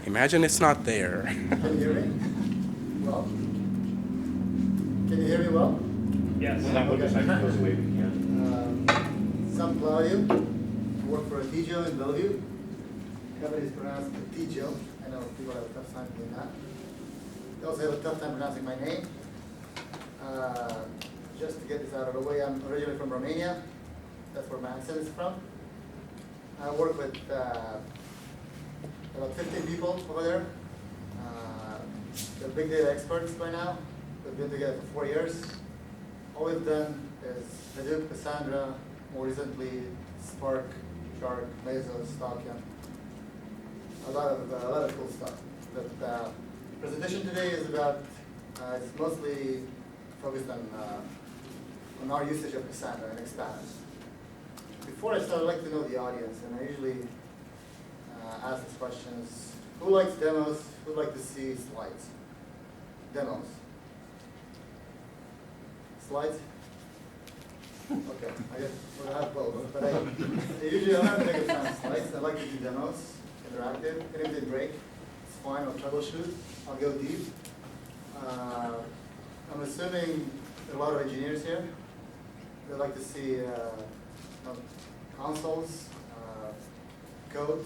Imagine it's not there. Can you hear me? Well? Can you hear me well? Yes. Okay. Goes away, we can. Some Claudio. I work for a TGO in Bellevue. The company is pronounced TGO. I know people have a tough time doing that. They also have a tough time pronouncing my name. Just to get this out of the way, I'm originally from Romania. That's where my accent is from. I work with about 15 people over there. They're big data experts by now. We've been together for 4 years. All we've done is Hadoop, Cassandra, more recently Spark, Shark, Mesos, Falcon. A lot of cool stuff. But the presentation today is about, it's mostly focused on our usage of Cassandra and xPatterns. Before I start, I'd like to know the audience, and I usually ask these questions. Who likes demos? Who would like to see slides? Demos. Slides? Okay, I guess we'll have both. But I usually don't have to make a ton of slides. I like to do demos, interactive. And if they break, it's fine. I'll troubleshoot. I'll go deep. I'm assuming there are a lot of engineers here. They'd like to see consoles, code,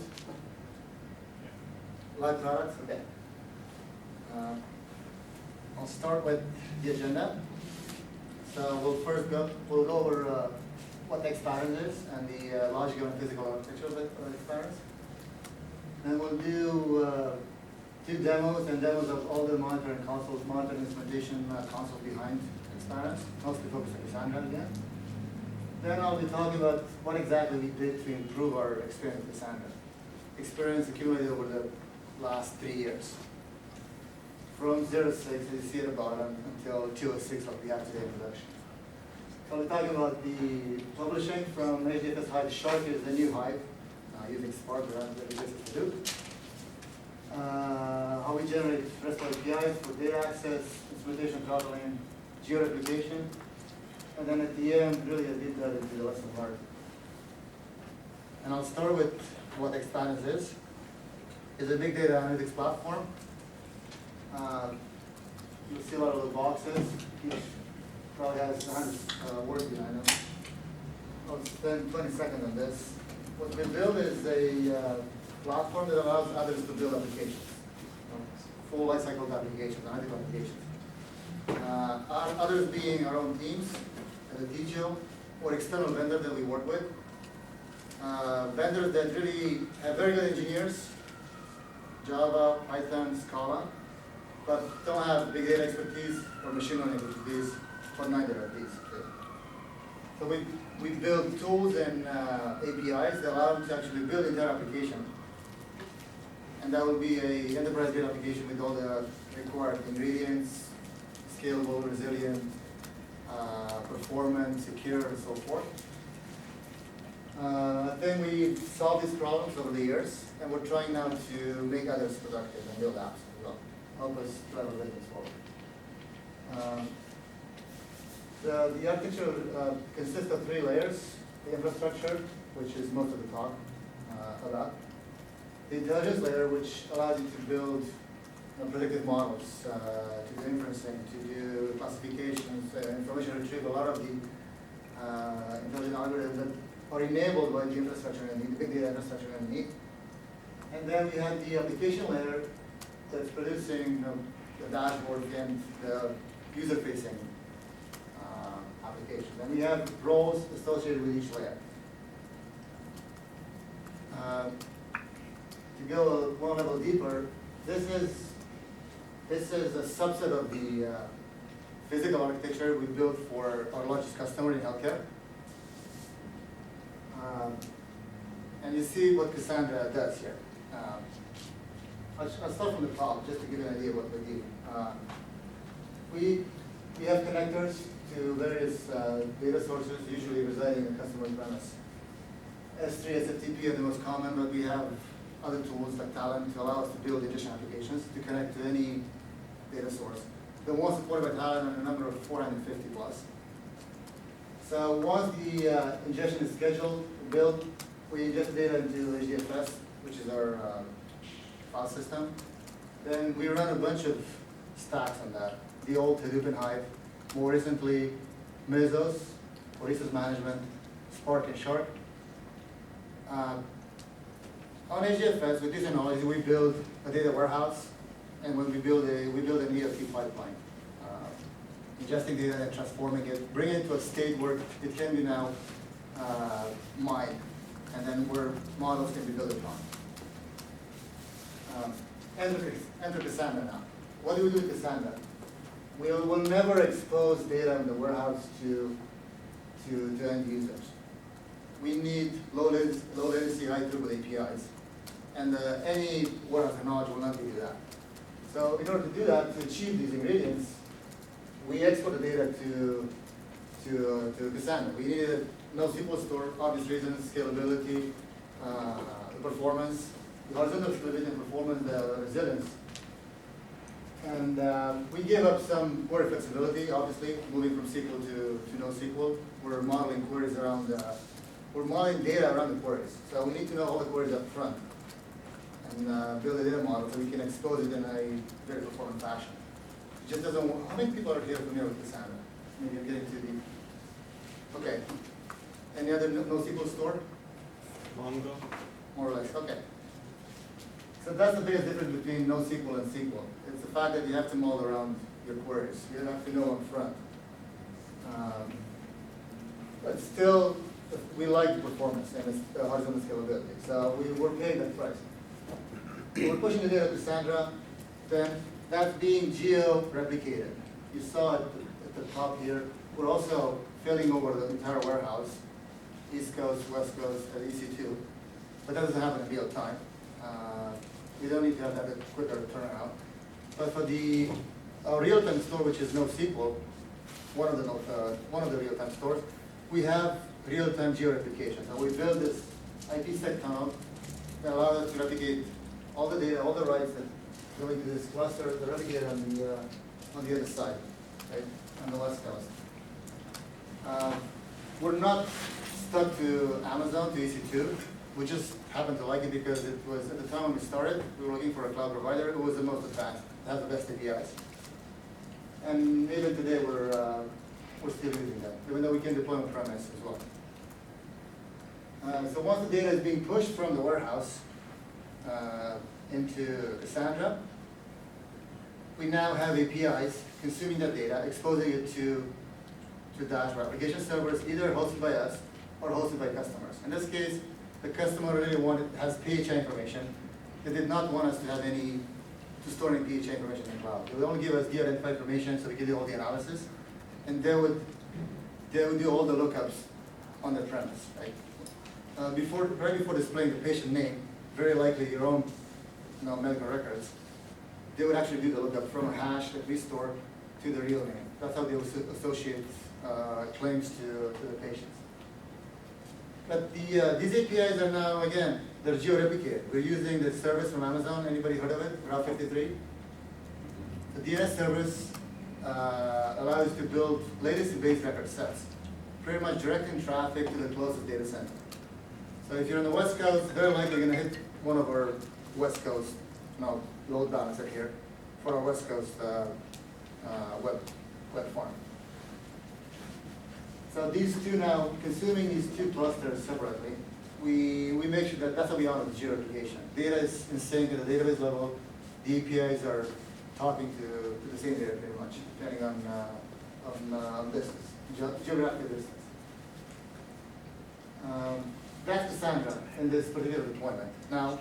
live products. Okay. I'll start with the agenda. So we'll go over what xPatterns is and the logical and physical architecture of xPatterns. Then we'll do two demos of all the monitoring consoles, monitoring instrumentation consoles behind xPatterns, mostly focused on Cassandra again. Then I'll be talking about what exactly we did to improve our experience with Cassandra. Experience accumulated over the last 3 years. From 0.6, as you see at the bottom, until 2.06, like we have today in production. So I'll be talking about the publishing from HDFS Hive. Shark is the new Hive, using Spark around the existing Hadoop. How we generate RESTful APIs for data access, instrumentation, throttling, geo-replication. And then at the end, really a deep dive into the lesson learned. And I'll start with what xPatterns is. It's a big data analytics platform. You'll see a lot of little boxes. Each probably has 100 words behind them. I'll spend 20 seconds on this. What we build is a platform that allows others to build applications. Full lifecycle applications, analytical applications. Others being our own teams, as a TGO, or external vendors that we work with. Vendors that really have very good engineers, Java, Python, Scala, but don't have big data expertise or machine learning expertise, but neither are these. So we build tools and APIs that allow them to actually build entire application. And that will be an enterprise-grade application with all the required ingredients, scalable, resilient, performant, secure, and so forth. Then we solve these problems over the years, and we're trying now to make others productive and build apps as well. Help us drive our business forward. The architecture consists of 3 layers. The infrastructure, which is most of the talk about. The intelligence layer, which allows you to build predictive models, to do inferencing, to do classifications, information retrieval, a lot of the intelligent algorithms that are enabled by the infrastructure underneath, the big data infrastructure underneath. And then we have the application layer that's producing the dashboard and the user-facing applications. And we have roles associated with each layer. To go one level deeper, this is a subset of the physical architecture we built for our largest customer in healthcare. And you see what Cassandra does here. I'll start from the top just to give you an idea of what we do. We have connectors to various data sources, usually residing in the customer premise. S3, SFTP are the most common, but we have other tools like Talent to allow us to build ingestion applications to connect to any data source. The one supported by Talent are a number of 450 plus. So once the ingestion is scheduled, built, we ingest data into HDFS, which is our file system. Then we run a bunch of stacks on that. The old Hadoop and Hive, more recently Mesos for resource management, Spark and Shark. On HDFS, with this technology, we build a data warehouse, and when we build an ELT pipeline, ingesting data and transforming it, bringing it to a state where it can be now mined, and then where models can be built upon. Enter Cassandra now. What do we do with Cassandra? We will never expose data in the warehouse to end users. We need low latency, high throughput APIs, and any warehouse technology will not give you that. So in order to do that, to achieve these ingredients, we export the data to Cassandra. We needed NoSQL store, obvious reasons, scalability, the performance, the horizontal scalability and performance, the resilience. And we gave up some query flexibility, obviously, moving from SQL to NoSQL. We're modeling queries around, we're modeling data around the queries. So we need to know all the queries up front and build a data model so we can expose it in a very performant fashion. It just doesn't, how many people are here familiar with Cassandra? Maybe I'm getting too deep. Okay. Any other NoSQL store? Mongo. More or less, okay. So that's the biggest difference between NoSQL and SQL. It's the fact that you have to model around your queries. You have to know up front. But still, we like the performance and it's the horizontal scalability. So we're paying that price. We're pushing the data to Cassandra, then that's being geo-replicated. You saw it at the top here. We're also filling over the entire warehouse, East Coast, West Coast, at EC2. But that doesn't happen in real time. We don't need to have that quicker turnaround. But for the real-time store, which is NoSQL, one of the real-time stores, we have real-time geo-replication. So we build this IPsec tunnel that allows us to replicate all the data, all the writes that go into this cluster, to replicate on the other side, right, on the West Coast. We're not stuck to Amazon, to EC2. We just happened to like it because it was, at the time when we started, we were looking for a cloud provider. It was the most advanced, it has the best APIs. And even today, we're still using that, even though we can deploy on premise as well. So once the data is being pushed from the warehouse into Cassandra, we now have APIs consuming that data, exposing it to Azure application servers, either hosted by us or hosted by customers. In this case, the customer really has PHI information. They did not want us to have to store any PHI information in the cloud. They would only give us de-identified information so we could do all the analysis, and they would do all the lookups on the premise, right? Right before displaying the patient name, very likely your own medical records, they would actually do the lookup from a hash that we store to the real name. That's how they would associate claims to the patients. But these APIs are now, again, they're geo-replicated. We're using the service from Amazon. Anybody heard of it? Route 53? The DNS service allows you to build latency-based record sets, pretty much directing traffic to the closest data center. So if you're on the West Coast, very likely going to hit one of our West Coast load balancer here for our West Coast web farm. So these two now, consuming these two clusters separately, we make sure that that's how we honor the geo-replication. Data is in sync at the database level. The APIs are talking to the same data pretty much, depending on distance, geographical distance. That's Cassandra in this particular deployment. Now,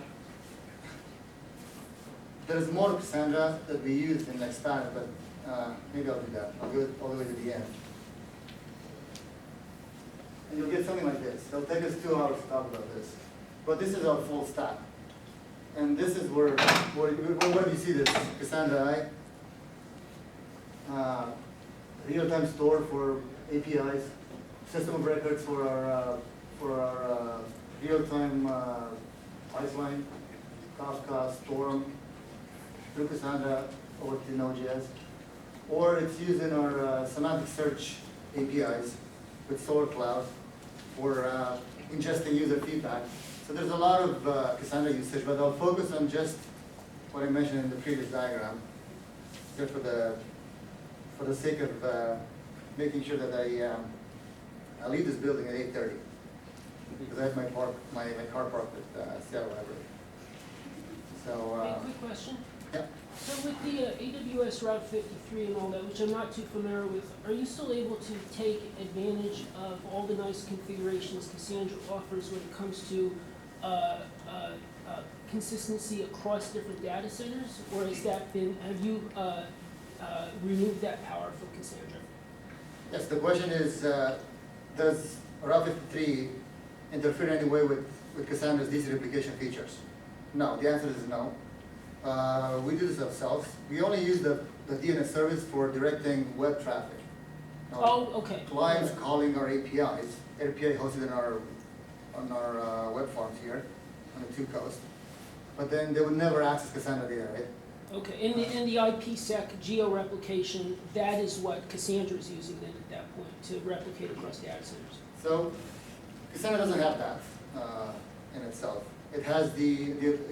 there's more to Cassandra that we use in xPatterns, but maybe I'll do that. I'll do it all the way to the end. And you'll get something like this. It'll take us 2 hours to talk about this. But this is our full stack. And this is where you see this Cassandra real-time store for APIs, system of records for our real-time pipeline, Kafka, Storm, through Cassandra over to Node.js. Or it's used in our semantic search APIs with solrCloud for ingesting user feedback. So there's a lot of Cassandra usage, but I'll focus on just what I mentioned in the previous diagram, just for the sake of making sure that I leave this building at 8:30 because I have my car parked at Seattle Library. So. Hey, quick question. Yeah. So with the AWS Route 53 and all that, which I'm not too familiar with, are you still able to take advantage of all the nice configurations Cassandra offers when it comes to consistency across different data centers, or has that been, have you removed that power from Cassandra? Yes, the question is, does Route 53 interfere in any way with Cassandra's DC replication features? No, the answer is no. We do this ourselves. We only use the DNS service for directing web traffic. Okay. Clients calling our APIs, API hosted on our web farms here on the two coasts. But then they would never access Cassandra data, right? Okay, in the IPsec geo-replication, that is what Cassandra is using then at that point to replicate across data centers. So Cassandra doesn't have that in itself. It has it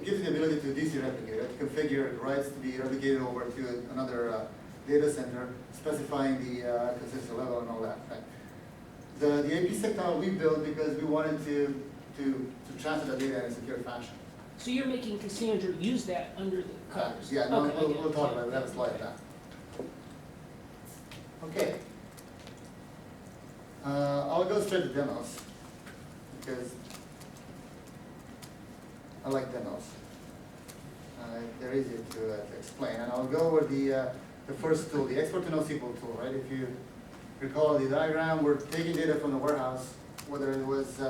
gives you the ability to DC replicate it, configure rights to be replicated over to another data center, specifying the consistency level and all that. Right? The IPsec tunnel we built because we wanted to transfer the data in a secure fashion. So you're making Cassandra use that under the covers? Yeah, no, Okay, we'll talk about it. We'll have a slide of that. Okay. I'll go straight to demos because I like demos. They're easy to explain. And I'll go over the first tool, the export to NoSQL tool, right? If you recall the diagram, we're taking data from the warehouse, whether it was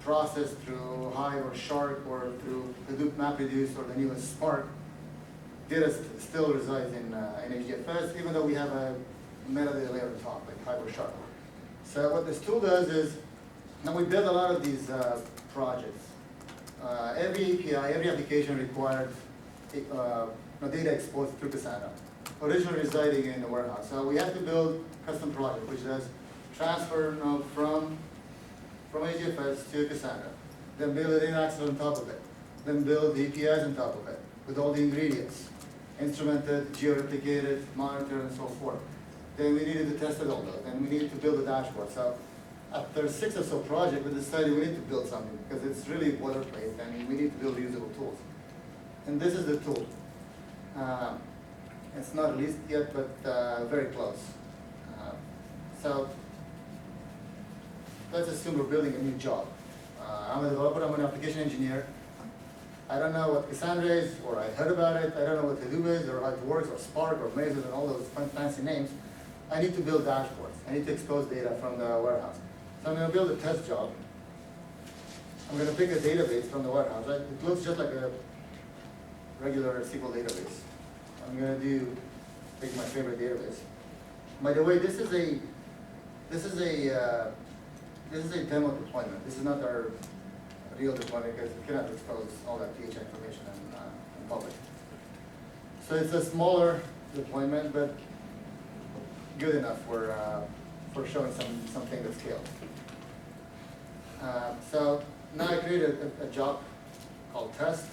processed through Hive or Shark or through Hadoop MapReduce or the newest Spark. Data still resides in HDFS, even though we have a metadata layer on top, like Hive or Shark. So what this tool does is, now we build a lot of these projects. Every API, every application required data exposed through Cassandra, originally residing in the warehouse. So we have to build custom project, which does transfer from HDFS to Cassandra, then build a data access on top of it, then build the APIs on top of it with all the ingredients, instrumented, geo-replicated, monitored, and so forth. Then we needed to test it all those, and we needed to build a dashboard. So after 6 or so projects, we decided we need to build something because it's really boilerplate, and we need to build usable tools. And this is the tool. It's not released yet, but very close. So let's assume we're building a new job. I'm a developer, I'm an application engineer. I don't know what Cassandra is, or I heard about it. I don't know what Hadoop is, or how it works, or Spark, or Mesos, and all those fancy names. I need to build dashboards. I need to expose data from the warehouse. So I'm going to build a test job. I'm going to pick a database from the warehouse. Right? It looks just like a regular SQL database. I'm going to pick my favorite database. By the way, this is a demo deployment. This is not our real deployment because we cannot expose all that PHI information in public. So it's a smaller deployment, but good enough for showing something that scales. So now I created a job called test.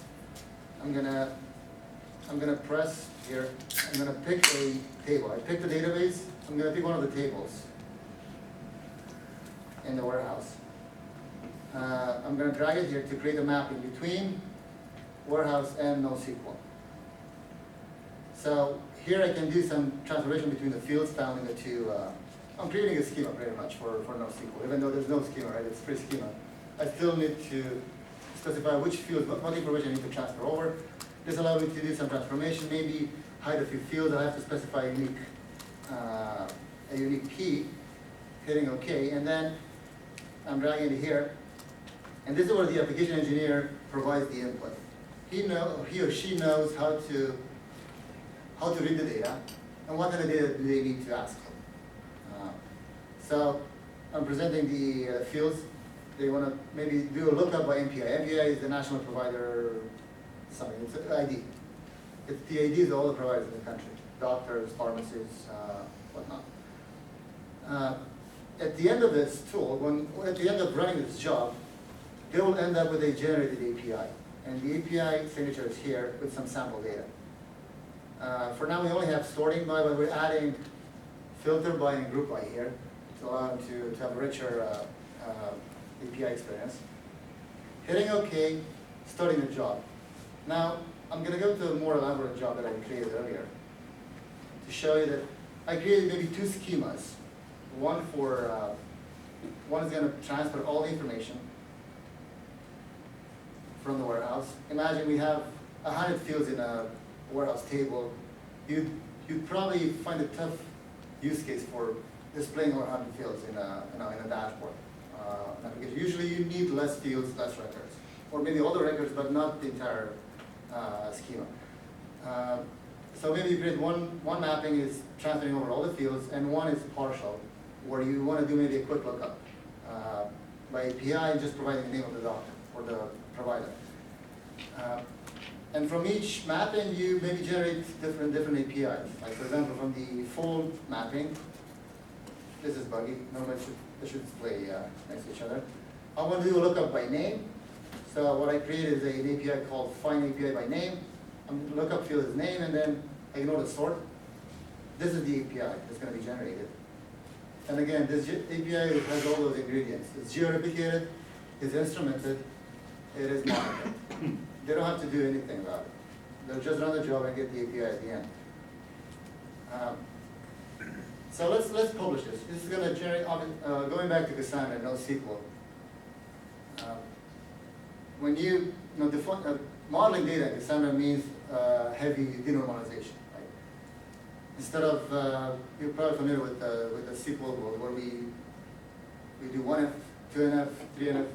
I'm gonna press here. I'm gonna pick a table. I picked the database. I'm gonna pick one of the tables in the warehouse. I'm going to drag it here to create a mapping between warehouse and NoSQL. So here I can do some transformation between the fields found in the two. I'm creating a schema pretty much for NoSQL, even though there's no schema, right? It's free schema. I still need to specify which fields, what information I need to transfer over. This allows me to do some transformation, maybe hide a few fields. I have to specify a unique key, hitting OK, and then I'm dragging it here. And this is where the application engineer provides the input. He or she knows how to read the data and what kind of data do they need to ask. So I'm presenting the fields. They want to maybe do a lookup by MPI. MPI is the national provider, something. It's an ID. The IDs of all the providers in the country, doctors, pharmacists, whatnot. At the end of this tool, at the end of running this job, they will end up with a generated API. And the API signature is here with some sample data. For now, we only have sorting by, but we're adding filter by and group by here to allow them to have a richer API experience. Hitting OK, starting the job. Now, I'm going to go to a more elaborate job that I created earlier to show you that I created maybe two schemas. One is going to transfer all the information from the warehouse. Imagine we have 100 fields in a warehouse table. You'd probably find a tough use case for displaying over 100 fields in a dashboard. Because usually you need less fields, less records, or maybe all the records, but not the entire schema. So maybe you create one mapping is transferring over all the fields, and one is partial, where you want to do maybe a quick lookup by API, just providing the name of the doctor or the provider. And from each mapping, you maybe generate different APIs. Like for example, from the full mapping, this is buggy. Normally they should display next to each other. I want to do a lookup by name. So what I created is an API called find API by name. Lookup field is name, and then ignore the sort. This is the API that's going to be generated. And again, this API has all those ingredients. It's geo-replicated, it's instrumented, it is monitored. They don't have to do anything about it. They'll just run the job and get the API at the end. So let's publish this. This is going to generate, going back to Cassandra, NoSQL. When you define modeling data in Cassandra means heavy denormalization. Right? Instead of, you're probably familiar with the SQL world where we do 1F, 2NF, 3NF,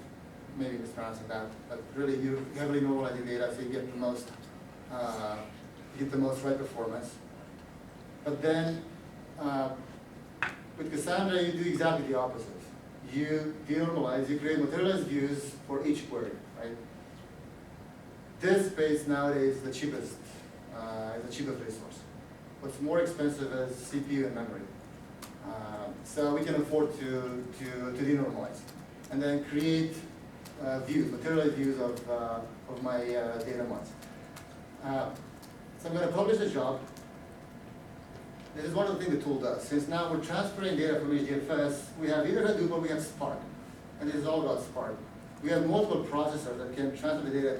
maybe mispronouncing that, but really you heavily normalize the data so you get the most right performance. But then with Cassandra, you do exactly the opposite. You denormalize, you create materialized views for each query, right? This space nowadays is the cheapest resource. What's more expensive is CPU and memory. So we can afford to denormalize and then create views, materialized views of my data mods. So I'm going to publish a job. This is one of the things the tool does. Since now we're transferring data from HDFS, we have either Hadoop or we have Spark. And this is all about Spark. We have multiple processors that can transfer the data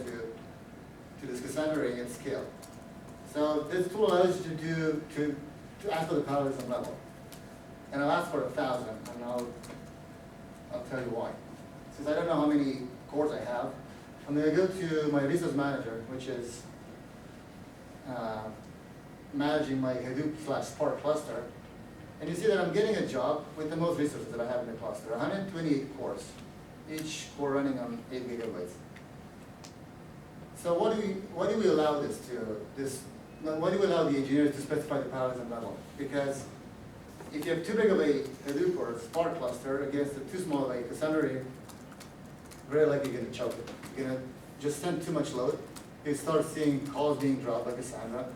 to this Cassandra ring at scale. So this tool allows you to ask for the parallelism level. And I'll ask for 1,000, and I'll tell you why. Since I don't know how many cores I have, I'm going to go to my resource manager, which is managing my Hadoop/Spark cluster. And you see that I'm getting a job with the most resources that I have in the cluster, 128 cores, each core running on 8 gigabytes. So why do we allow this why do we allow the engineers to specify the parallelism level? Because if you have too big of a Hadoop or a Spark cluster against a too small of a Cassandra ring, very likely you're going to choke it. You're going to just send too much load. You start seeing calls being dropped by Cassandra,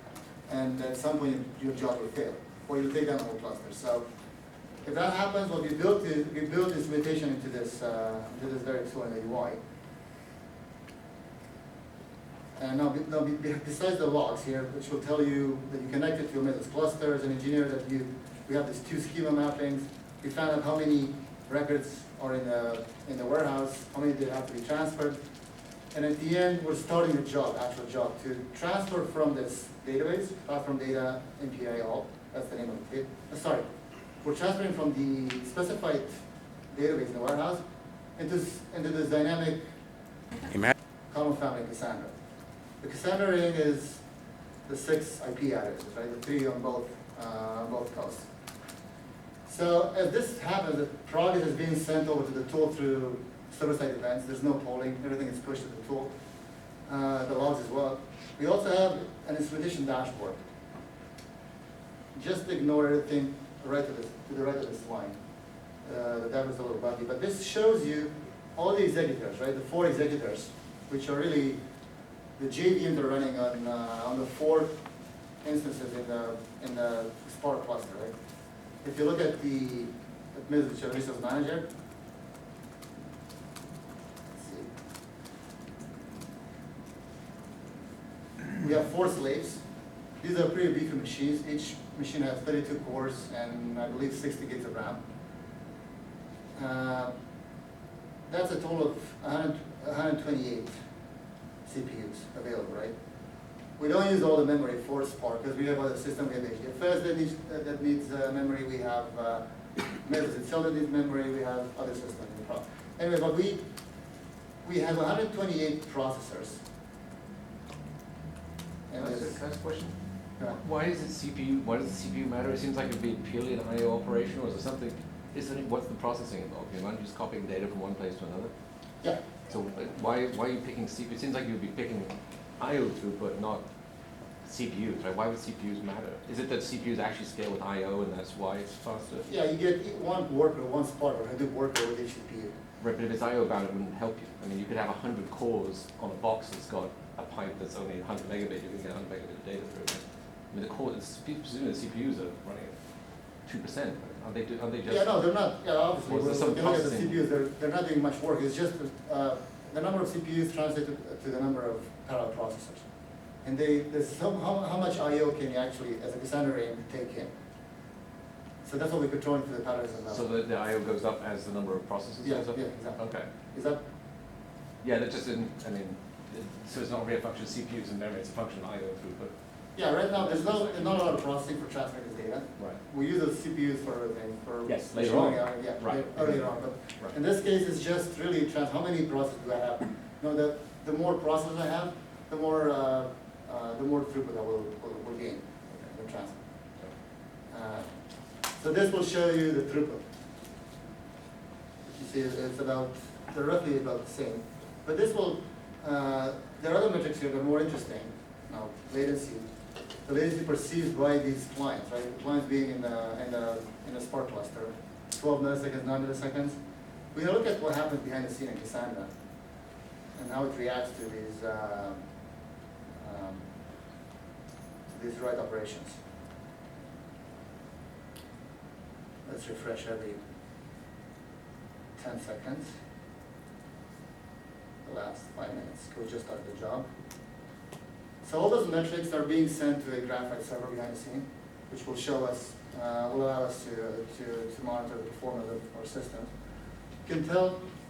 and at some point your job will fail, or you'll take down the whole cluster. So if that happens, what we built instrumentation into this very tool in the UI. And now besides the logs here, which will tell you that you connected to your Mesos cluster as an engineer, that we have these two schema mappings. We found out how many records are in the warehouse, how many they have to be transferred. And at the end, we're starting the actual job, to transfer from this database, platform data, MPI all, that's the name of it. We're transferring from the specified database in the warehouse into this dynamic column family Cassandra. The Cassandra ring is the 6 IP addresses, right? The 3 on both coasts. So as this happens, the progress is being sent over to the tool through server-side events. There's no polling. Everything is pushed to the tool. The logs as well. We also have an instrumentation dashboard. Just ignore everything to the right of this line. The diagram is a little buggy, but this shows you all the executors, right? The 4 executors, which are really the JVMs are running on the 4 instances in the Spark cluster, right? If you look at the Mesos resource manager, let's see. We have 4 slaves. These are pretty beefy machines. Each machine has 32 cores and I believe 60 gigs of RAM. That's a total of 128 CPUs available, right? We don't use all the memory for Spark because we have other systems. We have HDFS that needs memory. We have Mesos itself that needs memory. We have other systems in the product. Anyway, but we have 128 processors. And Can I it's- ask a question? yeah. Why does the CPU matter? It seems like it'd be purely an I/O operation, or is there something? What's the processing involved? You mind just copying data from one place to another? Yeah. So why are you picking CPU? It seems like you'd be picking I/O throughput, not CPUs, right? Why would CPUs matter? Is it that CPUs actually scale with I/O and that's why it's faster? Yeah, you get one worker, one Spark or Hadoop worker with each CPU. Right, but if it's I/O bound, it wouldn't help you. I mean, you could have 100 cores on a box that's got a pipe that's only 100 megabit. You can get 100 megabit of data through it. I mean, presumably the CPUs are running at 2%. Aren't they just? Yeah, no, they're not. Yeah, obviously, Or is there when some you look at the processing? CPUs, they're not doing much work. It's just the number of CPUs translated to the number of parallel processors. And how much I/O can you actually, as a Cassandra array, take in? So that's what we're controlling through the parallelism level. So the I/O goes up as the number of processors Yeah, goes up? yeah, exactly. Okay. Is that? Yeah, that just didn't, I mean, so it's not really a function of CPUs and memory, it's a function of I/O throughput. Yeah, right now there's not a lot of processing for transferring this data. Right. We use those CPUs for everything, for Yes, later on. Yeah, Right. earlier on. But Right. in this case, it's just really how many processors do I have? You know, the more processors I have, the more throughput I will gain in the transfer. So this will show you the throughput. You see, they're roughly about the same. But this will, there are other metrics here that are more interesting. Now, latency. The latency perceived by these clients, right? The clients being in a Spark cluster, 12 milliseconds, 9 milliseconds. We're going to look at what happens behind the scene in Cassandra and how it reacts to these write operations. Let's refresh every 10 seconds. The last 5 minutes. We just started the job. So all those metrics are being sent to a graphite server behind the scene, which will show us, will allow us to monitor the performance of our systems. You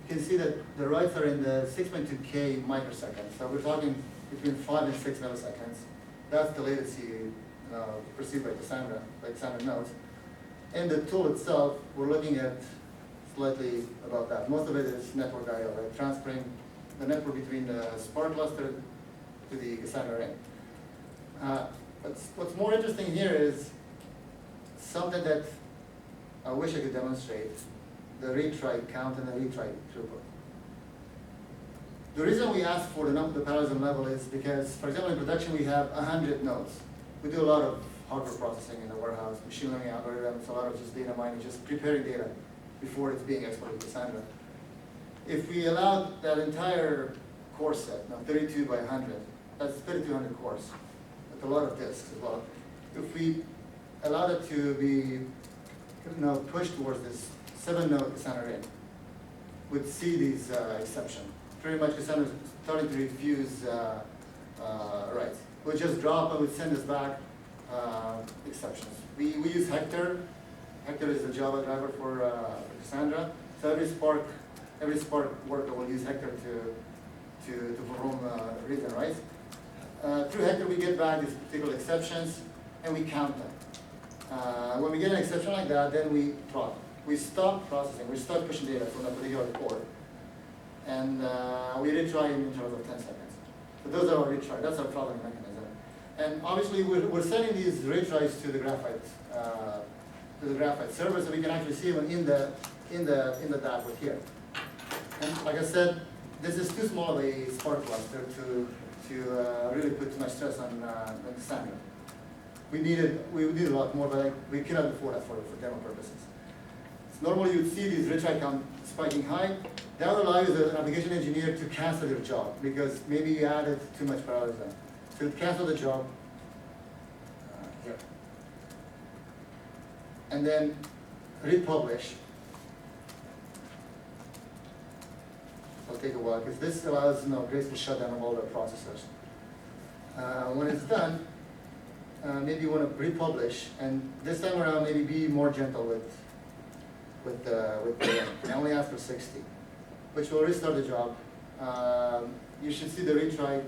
can see that the writes are in the 6.2K microseconds. So we're talking between 5 and 6 milliseconds. That's the latency perceived by Cassandra nodes. And the tool itself, we're looking at slightly about that. Most of it is network I/O, right? Transferring the network between the Spark cluster to the Cassandra array. What's more interesting here is something that I wish I could demonstrate, the retry count and the retry throughput. The reason we ask for the parallelism level is because, for example, in production we have 100 nodes. We do a lot of hardware processing in the warehouse, machine learning algorithms, a lot of just data mining, just preparing data before it's being exported to Cassandra. If we allowed that entire core set, now 32 by 100, that's 3,200 cores. That's a lot of disks as well. If we allowed it to be pushed towards this 7-node Cassandra array, we'd see these exceptions. Pretty much Cassandra is starting to refuse writes. We'll just drop and we'll send us back exceptions. We use Hector. Hector is the Java driver for Cassandra. So every Spark worker will use Hector to perform reads and writes. Through Hector, we get back these particular exceptions and we count them. When we get an exception like that, then we throttle. We stop processing. We start pushing data from a particular core, and we retry in intervals of 10 seconds. So those are our retry. That's our throttling mechanism. And obviously, we're sending these retries to the graphite server, so we can actually see them in the dashboard here. And like I said, this is too small of a Spark cluster to really put too much stress on Cassandra. We need a lot more, but we cannot afford that for demo purposes. So normally you'd see these retry count spiking high. That would allow you as an application engineer to cancel your job because maybe you added too much parallelism. So you'd cancel the job here. And then republish. It'll take a while because this allows graceful shutdown of all the processors. When it's done, maybe you want to republish, and this time around maybe be more gentle with the and only ask for 60, which will restart the job. You should see the retry.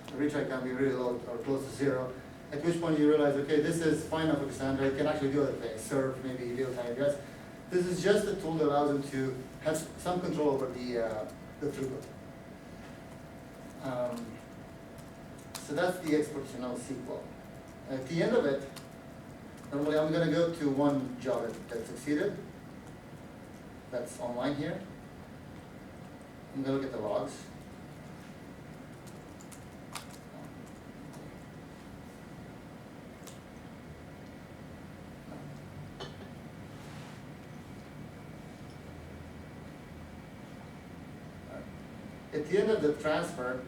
The retry can be really low or close to 0. At which point you realize, okay, this is fine enough for Cassandra. It can actually do other things, serve maybe real-time address. This is just a tool that allows them to have some control over the throughput. So that's the export-to-know SQL. At the end of it, normally I'm going to go to one job that succeeded. That's online here. I'm going to look at the logs. At the end of the transfer,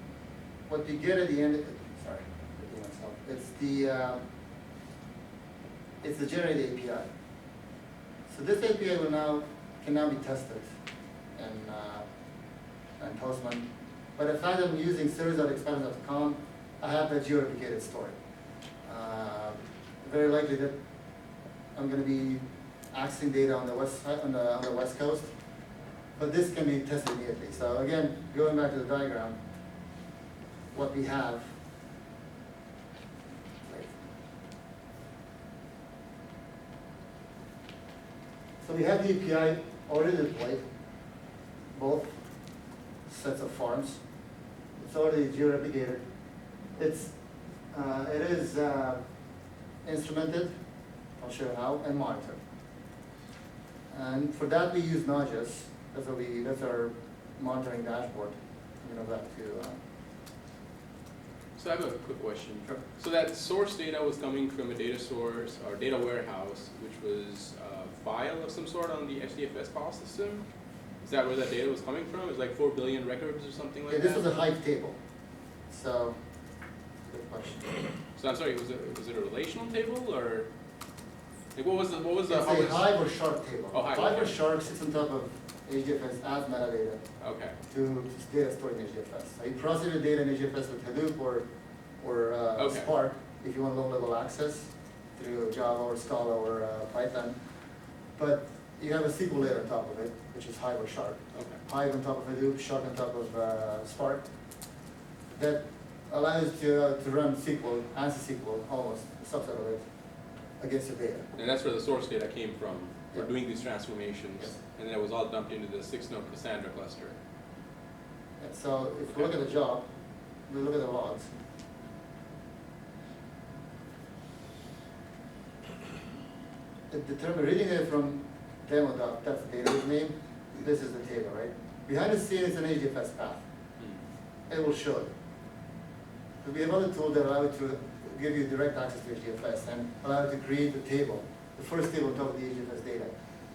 what you get at the end, sorry, it's the generated API. So this API can now be tested in Postman. But the fact that I'm using series.xPatterns.com, I have that geo-replicated story. Very likely that I'm going to be accessing data on the west coast. But this can be tested immediately. So again, going back to the diagram, what we have, so we have the API already deployed, both sets of farms. It's already geo-replicated. It is instrumented, I'll show you how, and monitored. And for that we use nudges. That's our monitoring dashboard. I'm going to go back to. So I have a quick question. Sure. So that source data was coming from a data source or data warehouse, which was a file of some sort on the HDFS file system. Is that where that data was coming from? It's like 4 billion records or something like that? This was a Hive table. So, good question. So I'm sorry, was it a relational table or like what was the It's a Hive or shark table. Oh, Hive, Hive or okay. shark sits on top of HDFS as metadata Okay. to data stored in HDFS. So you process your data in HDFS with Hadoop or Okay. Spark if you want low-level access through Java or Scala or Python. But you have a SQL layer on top of it, which is Hive or Shark. Okay. Hive on top of Hadoop, Shark on top of Spark. That allows you to run SQL, answer SQL, almost, a subset of it, against your data. And that's where the source data came from for Yeah. doing these transformations. Yes. And then it was all dumped into the 6-node Cassandra cluster. And so if we look at the job, we look at the logs. It determines, reading it from demo.doc, that's the database name, this is the table, right? Behind the scenes, it's an HDFS path. It will show it. So we have other tools that allow you to give you direct access to HDFS and allow you to create the table, the first table on top of the HDFS data.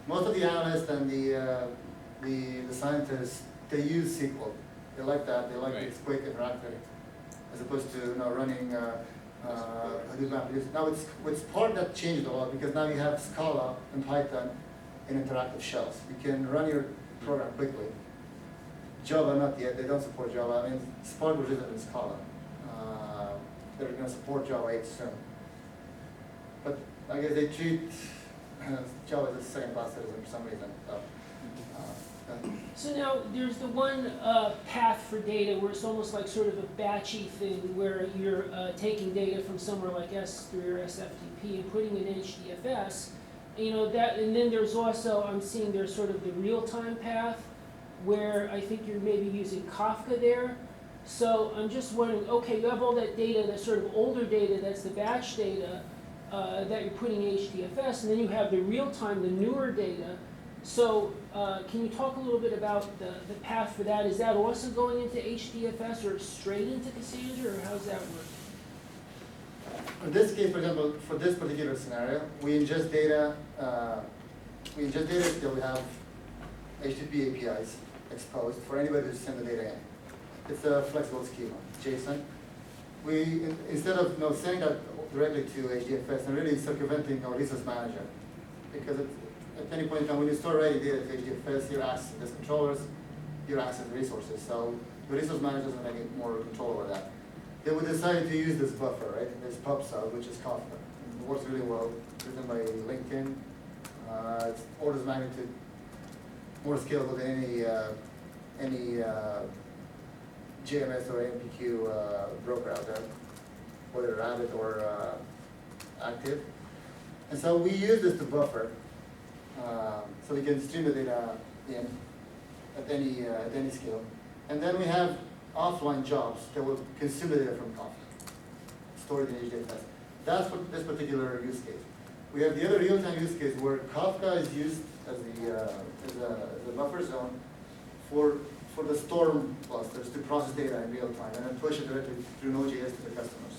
Most of the analysts and the scientists, they use SQL. They like that. They like Right. it's quick, interactive, as opposed to running Hadoop applications. Now it's part that changed a lot because now you have Scala and Python in interactive shells. You can run your program quickly. Java, not yet. They don't support Java. I mean, Spark was written in Scala. They're going to support Java 8 soon. But I guess they treat Java as a second-class citizen for some reason. So now there's the one path for data where it's almost like sort of a batchy thing where you're taking data from somewhere like S3 or SFTP and putting it in HDFS. And then there's also, I'm seeing there's sort of the real-time path where I think you're maybe using Kafka there. So I'm just wondering, okay, you have all that data, that sort of older data, that's the batch data that you're putting in HDFS, and then you have the real-time, the newer data. So can you talk a little bit about the path for that? Is that also going into HDFS or straight into Cassandra, or how does that work? In this case, for example, for this particular scenario, we ingest data. Still we have HTTP APIs exposed for anybody to send the data in. It's a flexible schema, JSON. We instead of sending that directly to HDFS and really circumventing our resource manager, because at any point in time when you store ready data to HDFS, you're accessing these controllers, you're accessing resources. So the resource manager doesn't have any more control over that. then we decided to use this buffer, right? This pub sub, which is Kafka. It works really well, written by LinkedIn. It's orders of magnitude more scalable than any JMS or MPQ broker out there, whether Rabbit or Active. And so we use this to buffer, so we can stream the data in at any scale. And then we have offline jobs that will consume the data from Kafka, stored in HDFS. That's for this particular use case. We have the other real-time use case where Kafka is used as the buffer zone for the Storm clusters to process data in real time and then push it directly through Node.js to the customer's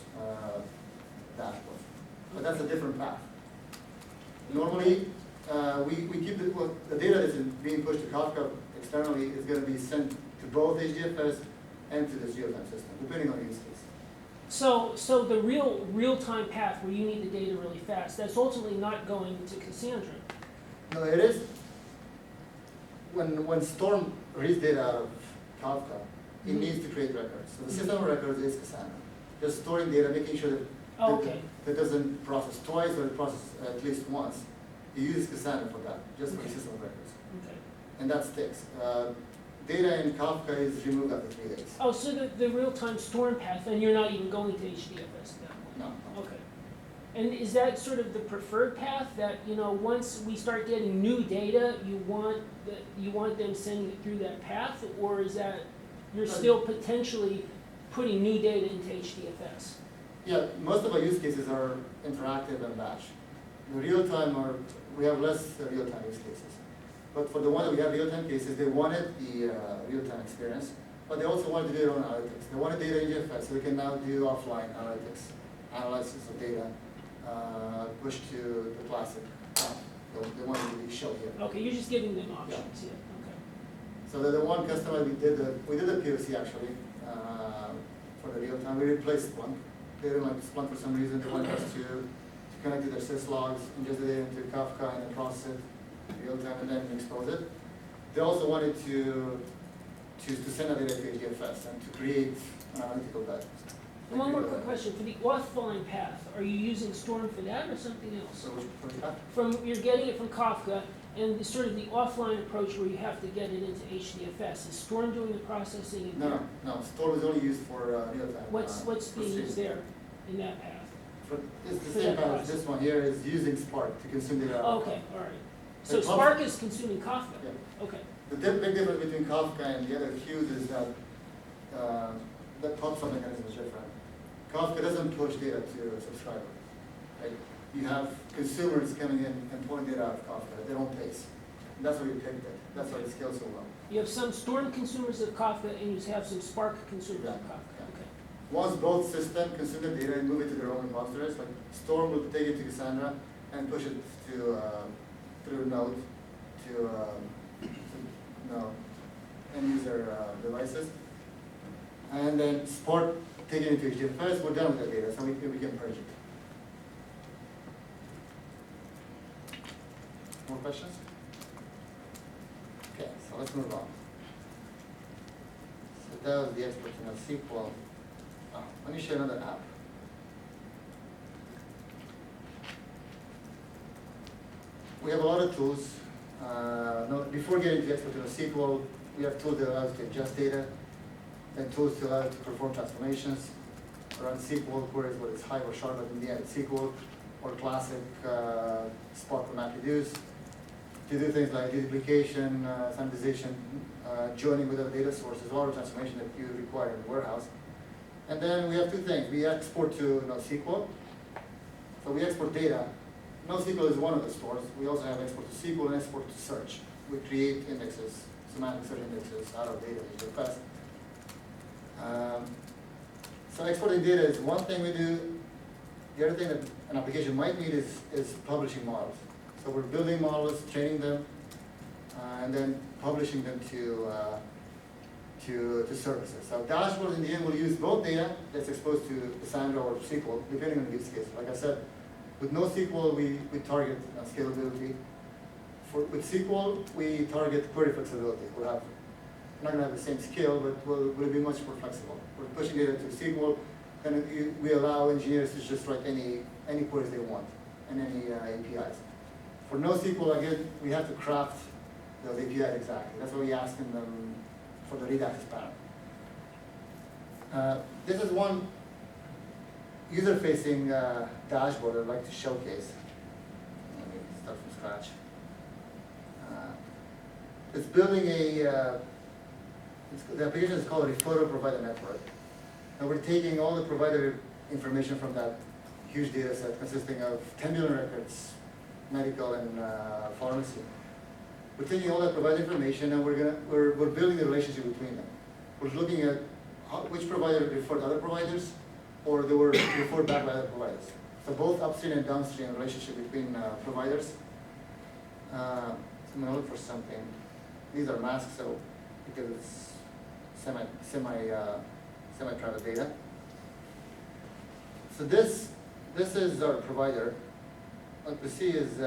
dashboard. But that's a different path. Normally, we keep the data that's being pushed to Kafka externally is going to be sent to both HDFS and to this real-time system, depending on the use case. So the real-time path where you need the data really fast, that's ultimately not going to Cassandra. No, it is. When Storm reads data out of Kafka, it needs to create records. So the system of records is Cassandra. Just storing data, making sure that that doesn't process twice or it processes at least once. It uses Cassandra for that, just for the system of records. Okay. And that sticks. Data in Kafka is removed after 3 days. Oh, so the real-time storm path, and you're not even going to HDFS at that point? No. Okay. And is that sort of the preferred path, that, once we start getting new data, you want them sending it through that path, or is that you're still potentially putting new data into HDFS? Yeah, most of our use cases are interactive and batch. The real-time we have less real-time use cases. But for the one that we have real-time cases, they wanted the real-time experience, but they also wanted to do their own analytics. They wanted data in GFS, so they can now do offline analytics, analysis of data, push to the classic. They wanted to be show here. Okay, you're just giving them options, yeah, okay. So the one customer we did a POC actually for the real-time. We replaced Splunk. They didn't like Splunk for some reason. They wanted us to connect to their syslogs, ingest the data into Kafka, and then process it real time and then expose it. They also wanted to send that data to HDFS and to create an analytical bed. One more quick question, for the offline path, are you using Storm for that or something else? So which path? You're getting it from Kafka, and the sort of the offline approach where you have to get it into HDFS, is Storm doing the processing? No. Storm is only used for real time. What's being used there in that path? It's the same path as this one here is using Spark to consume data. Okay, all right. So It Spark is consuming Kafka? Yeah. Okay. The big difference between Kafka and the other queues is that the pub-sub mechanism is different. Kafka doesn't push data to a subscriber. Right? You have consumers coming in and pulling data out of Kafka at their own pace. And that's why we picked it. That's why it scales so well. You have some Storm consumers of Kafka, and you have some Spark consumers of Kafka. Okay. Once both systems consume the data and move it to their own repositories, like Storm will take it to Cassandra and push it to through Node to end user devices, and then Spark take it into HDFS. We're done with the data, so we can purge it. More questions? Okay, so let's move on. So that was the expert in SQL. Let me share another app. We have a lot of tools. Before getting to expert in SQL, we have tools that allow us to ingest data, and tools to allow us to perform transformations, run SQL queries, whether it's Hive or Sharp, but in the end it's SQL, or classic Spark or MapReduce, to do things like duplication, sanitization, joining with other data sources, a lot of transformation that you require in the warehouse. And then we have two things. We export to NoSQL. So we export data. NoSQL is one of the stores. We also have export to SQL and export to search. We create indexes, semantic search indexes out of data in HDFS. So exporting data is one thing we do. The other thing that an application might need is publishing models. So we're building models, training them, and then publishing them to services. So dashboards in the end will use both data that's exposed to Cassandra or SQL, depending on the use case. Like I said, with NoSQL, we target scalability. With SQL, we target query flexibility. We're not going to have the same scale, but we'll be much more flexible. We're pushing data to SQL, And we allow engineers to just write any queries they want and any APIs. For NoSQL, again, we have to craft those APIs exactly. That's why we ask them for the read access pattern. This is one user-facing dashboard I'd like to showcase. Let me start from scratch. It's building the application is called a Photo Provider Network. And we're taking all the provider information from that huge data set consisting of 10 billion records, medical and pharmacy. We're taking all that provider information and we're building the relationship between them. We're looking at which provider referred to other providers, or they were referred back by other providers. So both upstream and downstream relationship between providers. So I'm gonna look for something. These are masks, so because it's semi-private data. So this is our provider. What we see is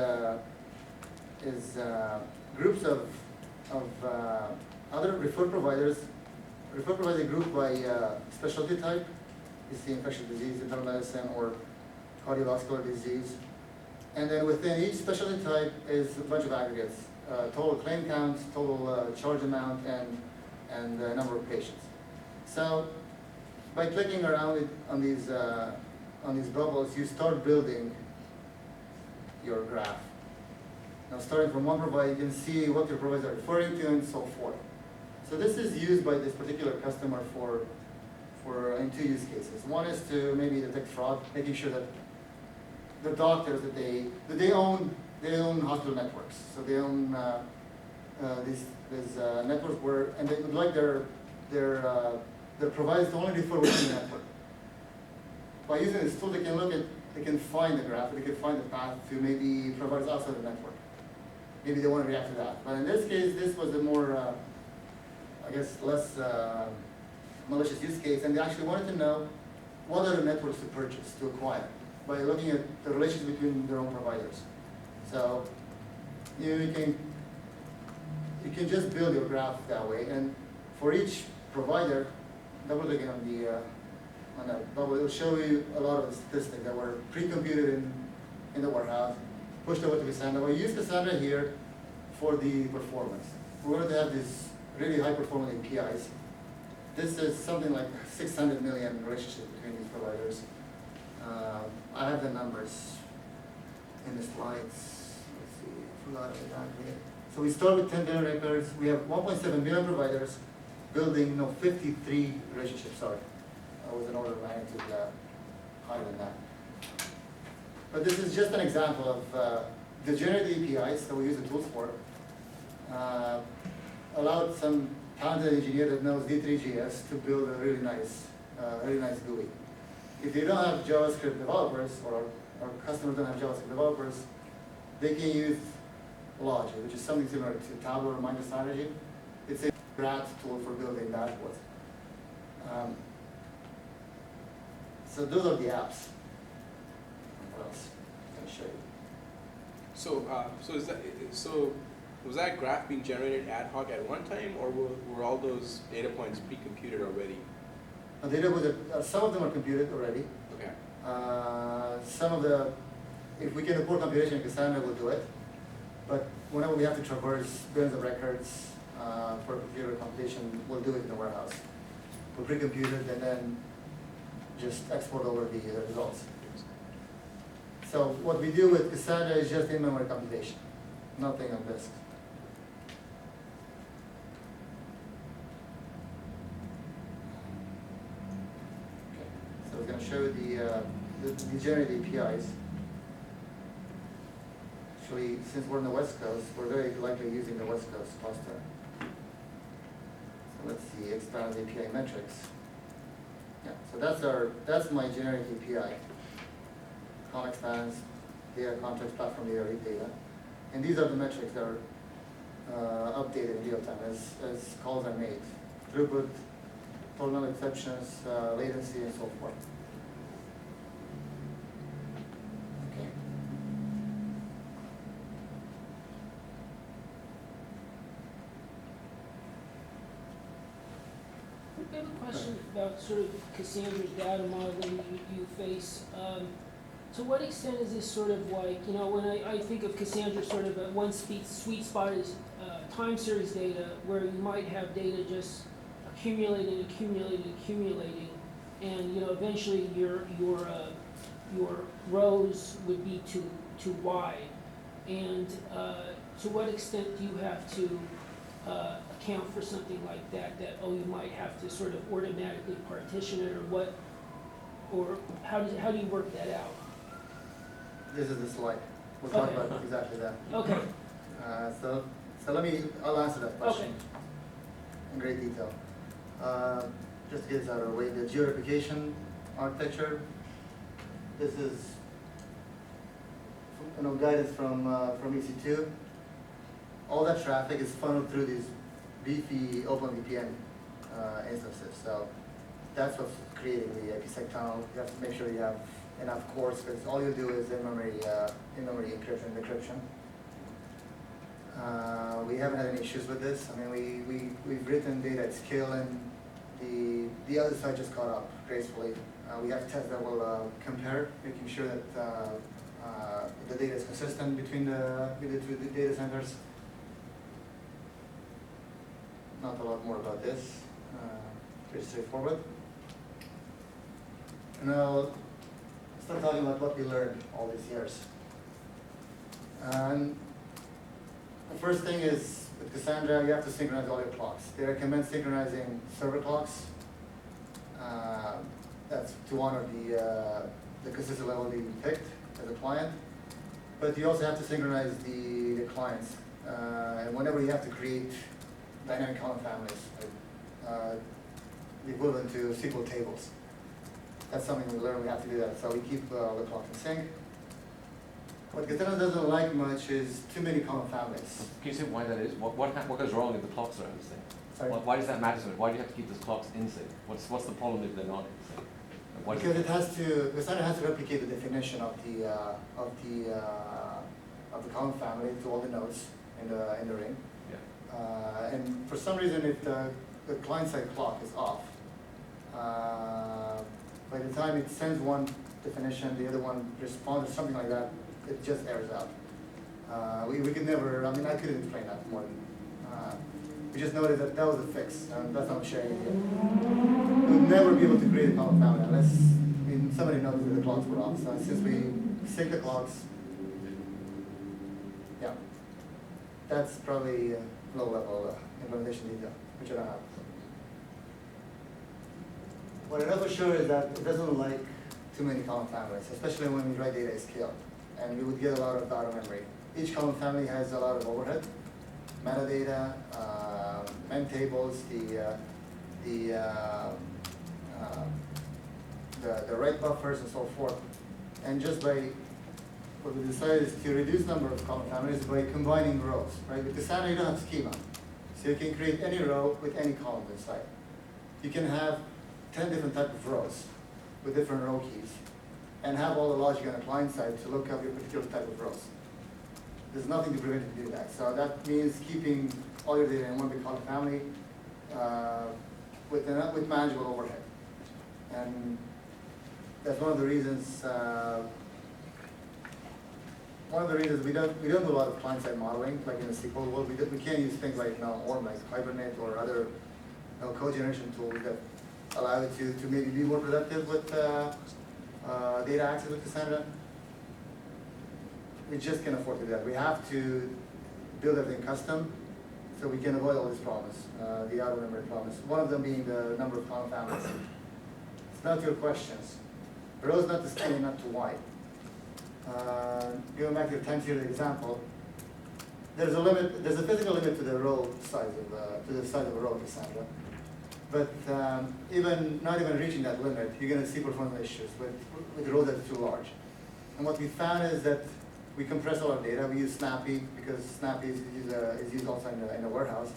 groups of other referred providers. Referred providers grouped by specialty type. You see infectious disease, internal medicine, or cardiovascular disease. And then within each specialty type is a bunch of aggregates. Total claim count, total charge amount, and the number of patients. So by clicking around on these bubbles, you start building your graph. Now starting from one provider, you can see what your providers are referring to and so forth. So this is used by this particular customer in two use cases. One is to maybe detect fraud, making sure that the doctors that they own hospital networks. So they own these networks and they would like their providers to only refer within the network. By using this tool, they can find the graph, they can find the path to maybe providers outside the network. Maybe they want to react to that. But in this case, this was a more, I guess, less malicious use case, and they actually wanted to know what other networks to purchase, to acquire, by looking at the relationship between their own providers. So you can just build your graph that way, and for each provider, double clicking on that bubble, it will show you a lot of the statistics that were pre-computed in the warehouse, pushed over to Cassandra. We use Cassandra here for the performance. We wanted to have these really high-performing APIs. This is something like 600 million relationships between these providers. I have the numbers in the slides. Let's see, I forgot exactly. So we start with 10 billion records. We have 1.7 million providers building 53 relationships. Sorry, that was an order of magnitude higher than that. But this is just an example of the generated APIs that we use the tools for. Allowed some talented engineer that knows D3.js to build a really nice GUI. If they don't have JavaScript developers, or our customers don't have JavaScript developers, they can use Logic, which is something similar to Tableau or MicroStrategy. It's a RAT tool for building dashboards. So those are the apps. What else can I show you? So was that graph being generated ad hoc at one time, or were all those data points pre-computed already? Some of them are computed already. Okay. If we can report computation in Cassandra, we'll do it. But whenever we have to traverse billions of records for computer computation, we'll do it in the warehouse. We'll pre-compute it and then just export over the results. So what we do with Cassandra is just in-memory computation, nothing on disk. So we're going to show the generated APIs. Actually, since we're on the West Coast, we're very likely using the West Coast cluster. So let's see, expand API metrics. Yeah, so that's my generic API. Expands, data context, platform data, read data. And these are the metrics that are updated in real time as calls are made. Throughput, total number of exceptions, latency, and so forth. Okay. I have a question. about sort of Cassandra's data modeling you face. To what extent is this sort of like, when I think of Cassandra, sort of one sweet spot is time series data, where you might have data just accumulating, and eventually your rows would be too wide. And to what extent do you have to account for something like that? You might have to sort of automatically partition it, or how do you work that out? This is the slide. We'll talk about exactly that. Okay. So I'll answer that question in great detail. Just to get this out of the way, the geo-replication architecture, this is guidance from EC2. All that traffic is funneled through these beefy OpenVPN instances. So that's what's creating the IPsec tunnel. You have to make sure you have enough cores, because all you do is in-memory encryption. We haven't had any issues with this. I mean, we've written data at scale, and the other side just caught up gracefully. We have tests that will compare, making sure that the data is consistent between the two data centers. Not a lot more about this. Pretty straightforward. And I'll start talking about what we learned all these years. And the first thing is, with Cassandra, you have to synchronize all your clocks. They recommend synchronizing server clocks. That's to honor the consistent level that you picked as a client. But you also have to synchronize the clients. And whenever you have to create dynamic column families, the equivalent to SQL tables. That's something we learned, we have to do that. So we keep the clocks in sync. What Cassandra doesn't like much is too many column families. Can you say why that is? What goes wrong if the clocks are in sync? Sorry? Why does that matter so much? Why do you have to keep those clocks in sync? What's the problem if they're not in sync? Because Cassandra has to replicate the definition of the column family to all the nodes in the ring. Yeah. And for some reason, if the client-side clock is off, by the time it sends one definition, the other one responds or something like that, it just errors out. We could never, I couldn't explain that more than, we just noticed that that was a fix, and that's not sharing it here. We would never be able to create a column family unless somebody knows that the clocks were off. So since we sync the clocks, yeah, that's probably low-level implementation detail, which I don't have. What I know for sure is that it doesn't like too many column families, especially when we write data at scale. And we would get a lot of data memory. Each column family has a lot of overhead, metadata, mem tables, the write buffers, and so forth. And just by what we decided is to reduce number of column families by combining rows, right? With Cassandra, you don't have schema, so you can create any row with any column inside. You can have 10 different types of rows with different row keys, and have all the logic on the client side to look up your particular type of rows. There's nothing to prevent you to do that. So that means keeping all your data in one big column family with manageable overhead. And that's one of the reasons. We don't do a lot of client-side modeling, like in the SQL world. We can't use things like ORM, like Hibernate or other code generation tools that allow you to maybe be more productive with data access with Cassandra. We just can't afford to do that. We have to build everything custom so we can avoid all these problems, the out-of-memory problems. One of them being the number of column families. It's not your questions. Rows not too skinny, not too wide. Going back to the time series example, there's a limit. There's a physical limit to the row size of a row, Cassandra. But not even reaching that limit, you're going to see performance issues with rows that are too large. And what we found is that we compress all our data. We use Snappy because Snappy is used also in the warehouse.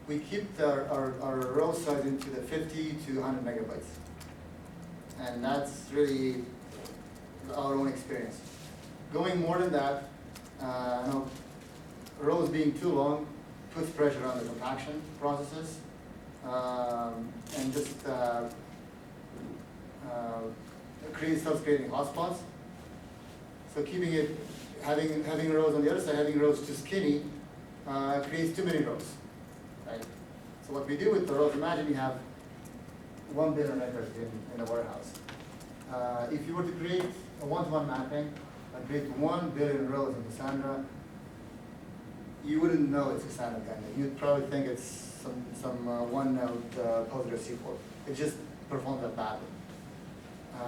We keep our row size into the 50 to 100 megabytes. And that's really our own experience. Going more than that, rows being too long puts pressure on the compaction processes. And just starts creating hotspots. So keeping it, having rows on the other side, having rows too skinny, creates too many rows, right? So what we do with the rows, imagine you have 1 billion records in a warehouse. If you were to create a one-to-one mapping and create 1 billion rows in Cassandra, you wouldn't know it's Cassandra kind of. You'd probably think it's some one-node PostgreSQL. It just performs that badly.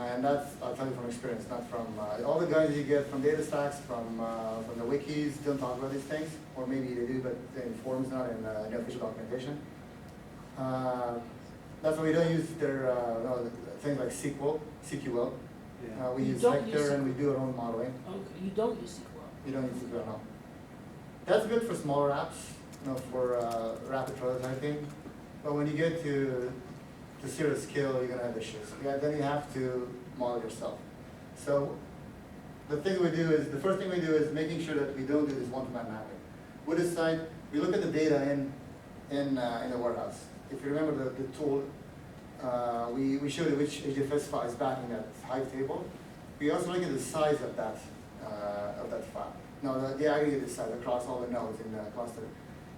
And that's, I'll tell you from experience, not from all the guys you get from data stacks, from the wikis don't talk about these things, or maybe they do, but in forums, not in the official documentation. That's why we don't use their things like CQL. We You use don't Hector use and we do our own modeling. Okay, you don't use SQL. You don't use SQL, no. That's good for smaller apps, for rapid prototyping. But when you get to serious scale, you're gonna have issues. Yeah, then you have to model yourself. So the first thing we do is making sure that we don't do this one-to-one mapping. We decide, we look at the data in the warehouse. If you remember the tool, we showed you which HDFS file is backing that Hive table. We also look at the size of that file. Now the aggregated size across all the nodes in the cluster.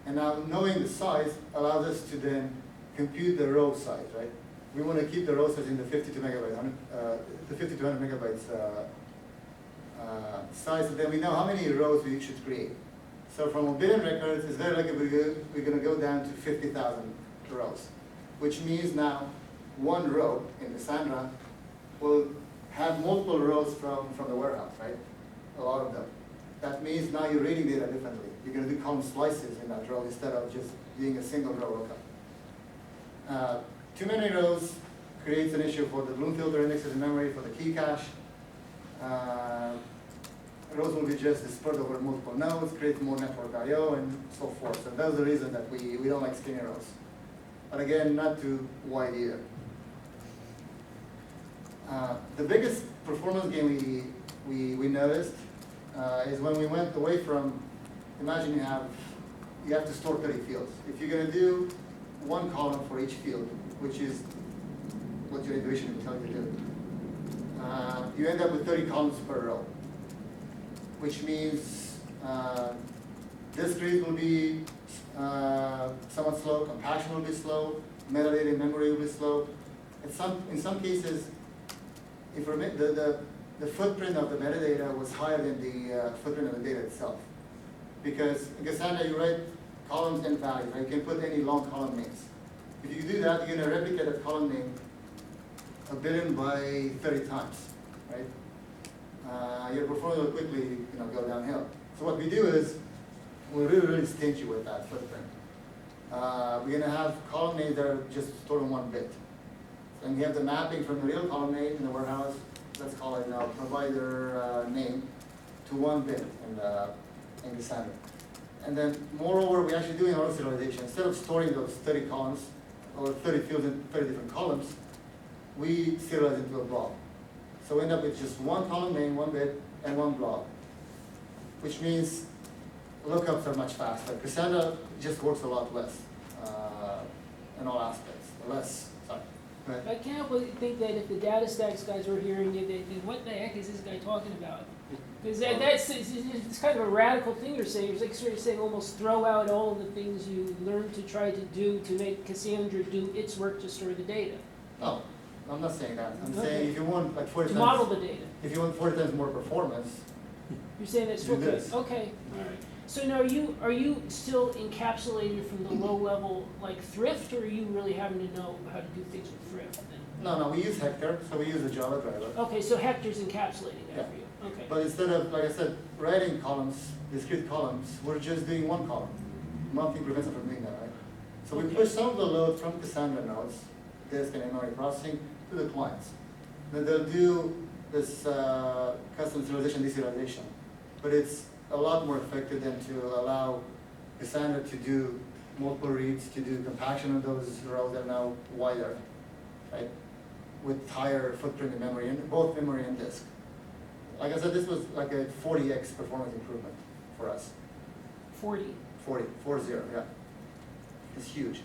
And now knowing the size allows us to then compute the row size, right? We want to keep the row size in the 50 to 100 megabytes size, so then we know how many rows we should create. So from 1 billion records, it's very likely we're going to go down to 50,000 rows, which means now one row in Cassandra will have multiple rows from the warehouse, right? A lot of them. That means now you're reading data differently. You're going to do column slices in that row instead of just doing a single row lookup. Too many rows creates an issue for the Bloom filter indexes in memory, for the key cache. Rows will be just dispersed over multiple nodes, create more network I/O, and so forth. So that's the reason that we don't like skinny rows. But again, not too wide either. The biggest performance gain we noticed is when we went away from, imagine you have to store 30 fields. If you're going to do one column for each field, which is what your intuition will tell you to do, you end up with 30 columns per row, which means disk read will be somewhat slow, compaction will be slow, metadata in memory will be slow. In some cases, if the footprint of the metadata was higher than the footprint of the data itself. Because in Cassandra, you write columns and values, right? You can put any long column names. If you do that, you're going to replicate that column name 1 billion by 30 times, right? Your performance will quickly go downhill. So what we do is, we're really stingy with that footprint. We're going to have column names that are just stored in 1 bit. And we have the mapping from the real column name in the warehouse, let's call it now provider name, to 1 bit in Cassandra. And then moreover, we're actually doing our own serialization. Instead of storing those 30 columns or 30 fields in 30 different columns, we serialize into a blob. So we end up with just one column name, 1 bit, and one blob, which means lookups are much faster. Cassandra just works a lot less in all aspects. Sorry. Go ahead. I can't help but think that if the data stacks guys were hearing it, they'd think, what the heck is this guy talking about? Because it's kind of a radical thing you're saying. It's like sort of saying almost throw out all of the things you learned to try to do to make Cassandra do its work to store the data. No, I'm not saying that. I'm Okay. saying if you want like 40 To times, model the data. if you want 40 times more performance, You're saying that's Do okay. this. Okay, all right. So now are you still encapsulated from the low level like thrift, or are you really having to know how to do things with thrift? Then? no, we use Hector, so we use the Java driver. Okay, so Hector's encapsulating that Yeah. for you. Okay. But instead of, like I said, writing columns, discrete columns, we're just doing one column. Nothing prevents us from doing that, right? So we Okay. push some of the load from Cassandra nodes, disk and memory processing, to the clients. Then they'll do this custom serialization, deserialization. But it's a lot more effective than to allow Cassandra to do multiple reads, to do compaction of those rows that are now wider, right? With higher footprint in memory, and both memory and disk. Like I said, this was like a 40x performance improvement for us. 40. 40, yeah. It's huge.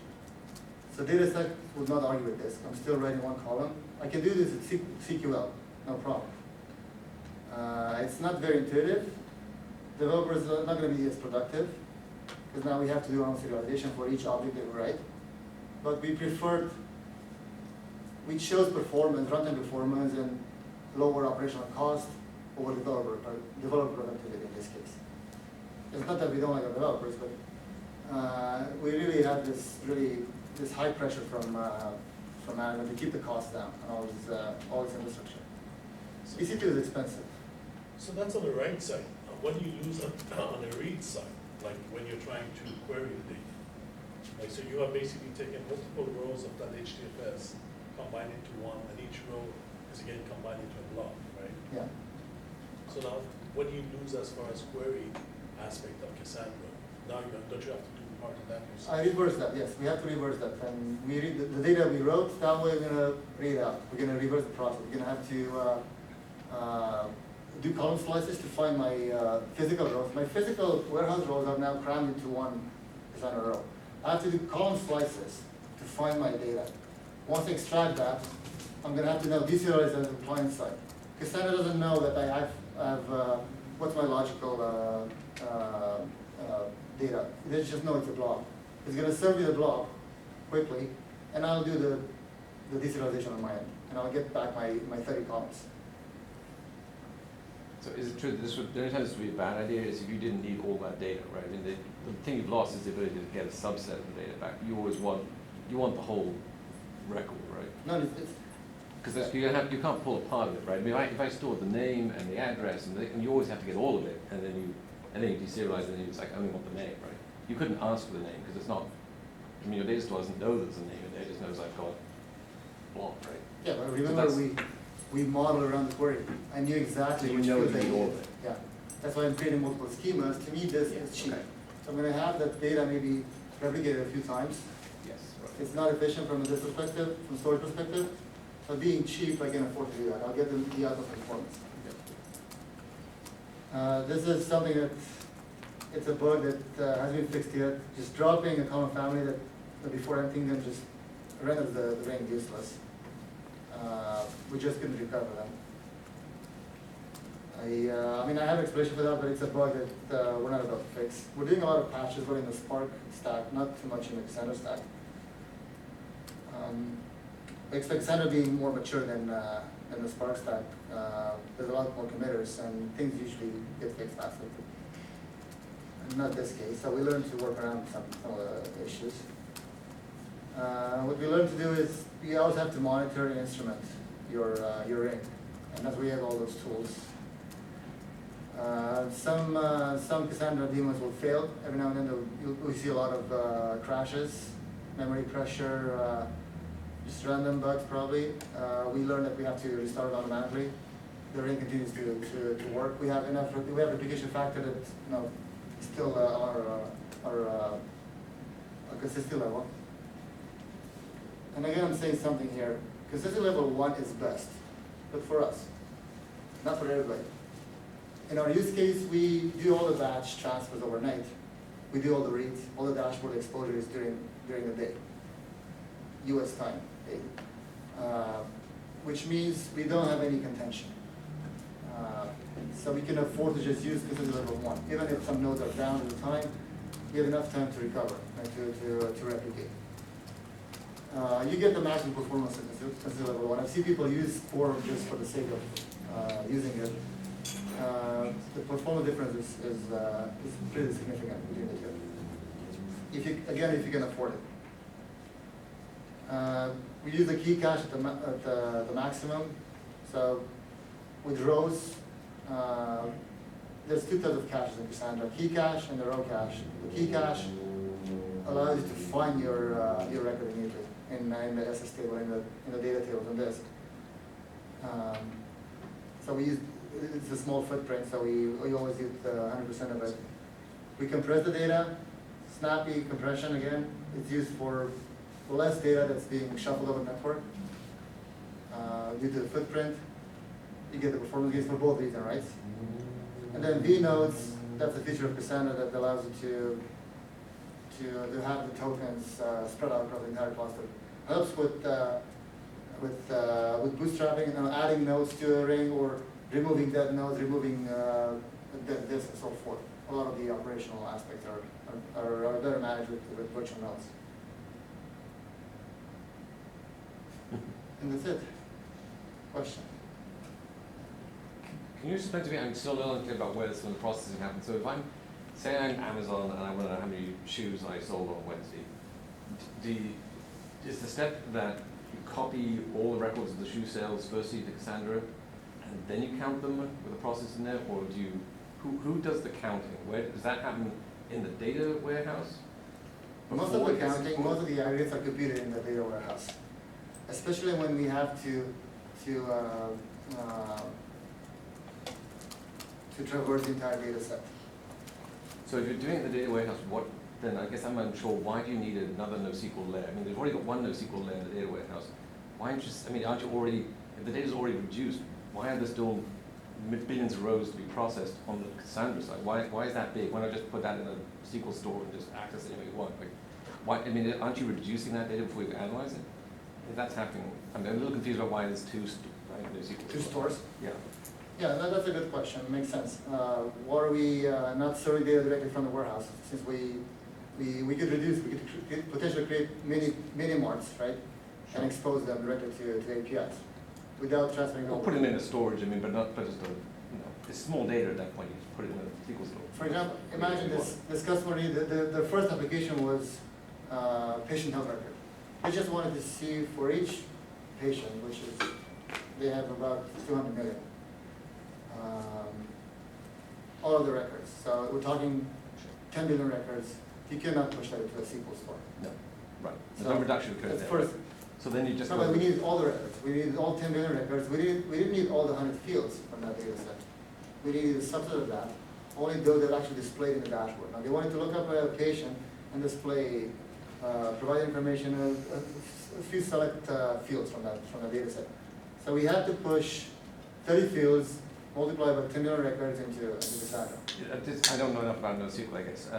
So DataStax would not argue with this. I'm still writing one column. I can do this with CQL, no problem. It's not very intuitive. Developers are not going to be as productive, because now we have to do our own serialization for each object that we write. But we chose performance, runtime performance, and lower operational cost over developer productivity in this case. It's not that we don't like our developers, but we really have this high pressure from management to keep the costs down on all this infrastructure. EC2 is expensive. So that's on the write side. What do you lose on the read side? Like when you're trying to query the data? Like, so you are basically taking multiple rows of that HDFS, combined into one, and each row is again combined into a block, right? Yeah. So now, what do you lose as far as query aspect of Cassandra? Now, don't you have to do part of that yourself? I reverse that, yes. We have to reverse that. And we read the data we wrote, that way we're going to read out. We're going to reverse the process. We're going to have to do column slices to find my physical rows. My physical warehouse rows are now crammed into one Cassandra row. I have to do column slices to find my data. Once I extract that, I'm going to have to now deserialize that to the client side. Cassandra doesn't know that I have what's my logical data. They just know it's a block. It's going to serve me the block quickly, and I'll do the deserialization on my end, and I'll get back my 30 columns. So is it true that the only time this would be a bad idea is if you didn't need all that data, right? I mean, the thing you've lost is the ability to get a subset of the data back. You always want the whole record, right? No, it's Because you can't pull a part of it, right? I mean, if I stored the name and the address, and you always have to get all of it, and then you deserialize, and it's like I only want the name, right? You couldn't ask for the name because it's not. I mean, your data store doesn't know there's a name in there; it just knows I've got block, right? yeah, but remember we model around the query. I knew exactly So you which know fields I you need all needed. of it. Yeah, that's why I'm creating multiple schemas. To me, this is cheap. Okay. So I'm going to have that data maybe replicated a few times. Yes, right. It's not efficient from this perspective, from storage perspective. So being cheap, I can afford to do that. I'll get the out of performance. This is something that it's a bug that hasn't been fixed yet. Just dropping a column family that before emptying them just renders the range useless. We just couldn't recover them. I mean, I have explanation for that, but it's a bug that we're not about to fix. We're doing a lot of patches, but in the Spark stack, not too much in the Cassandra stack. I expect Cassandra being more mature than the Spark stack. There's a lot more committers, and things usually get fixed faster. Not this case, so we learned to work around some of the issues. What we learned to do is we always have to monitor and instrument your ring, and that's where you have all those tools. Some Cassandra daemons will fail. Every now and then we see a lot of crashes, memory pressure, just random bugs probably. We learned that we have to restart it automatically. The ring continues to work. We have replication factor that still our consistency level. And again, I'm saying something here. Consistency level 1 is best, but for us, not for everybody. In our use case, we do all the batch transfers overnight. We do all the reads, all the dashboard exposures during the day, US time, which means we don't have any contention. So we can afford to just use consistency level 1. Even if some nodes are down at the time, we have enough time to recover and to replicate. You get the maximum performance at consistency level 1. I've seen people use 4 just for the sake of using it. The performance difference is pretty significant between the two. If you can afford it. We use the key cache at the maximum. So with rows, there's 2 types of caches in Cassandra: key cache and the row cache. The key cache allows you to find your record immediately in the SS table, in the data tables on disk. So it's a small footprint, so we always use 100% of it. We compress the data, snappy compression again. It's used for less data that's being shuffled over the network. Due to the footprint, you get the performance gains for both reads and writes. And then V nodes, that's a feature of Cassandra that allows you to have the tokens spread out across the entire cluster. Helps with bootstrapping and adding nodes to a ring, or removing dead nodes, removing dead disks, and so forth. A lot of the operational aspects are better managed with virtual nodes. And that's it. Question? Can you explain to me, I'm still a little unclear about where some of the processing happens. So if I'm, say I'm Amazon and I want to know how many shoes I sold on Wednesday, is the step that you copy all the records of the shoe sales firstly to Cassandra, and then you count them with a process in there, or do you, who does the counting? Where, does that happen in the data warehouse? Most of the counting, most of the aggregates are computed in the data warehouse, especially when we have to traverse the entire data set. So if you're doing it in the data warehouse, what then? I guess I'm unsure. Why do you need another NoSQL layer? I mean, they've already got one NoSQL layer in the data warehouse. Why aren't you? I mean, aren't you already? If the data's already reduced, why are there still billions of rows to be processed on the Cassandra side? Why is that big? Why not just put that in a SQL store and just access it any way you want? Like, why? I mean, aren't you reducing that data before you analyze it? If that's happening, I'm a little confused about why there's two NoSQL. Two stores? Yeah. Yeah, that's a good question. Makes sense. Why are we not serving data directly from the warehouse? Since we could reduce, we could potentially create mini marts, right? Sure. And expose them directly to APIs without transferring Or over. put them in a storage. I mean, but just a, it's small data at that point. You just put it in a SQL store. For example, imagine this customer need, the first application was patient health record. They just wanted to see for each patient, which is, they have about 200 million. All of the records. So we're talking 10 billion records. You cannot push that into a SQL store. No, right. There's So no reduction occurred that's there. first. So then you just No, go, but we needed all the records. We needed all 10 billion records. We didn't need all the 100 fields from that data set. We needed a subset of that, only those that actually displayed in the dashboard. Now they wanted to look up a patient and display, provide information, a few select fields from the data set. So we had to push 30 fields, multiply by 10 million records into Cassandra. I don't know enough about NoSQL, I guess.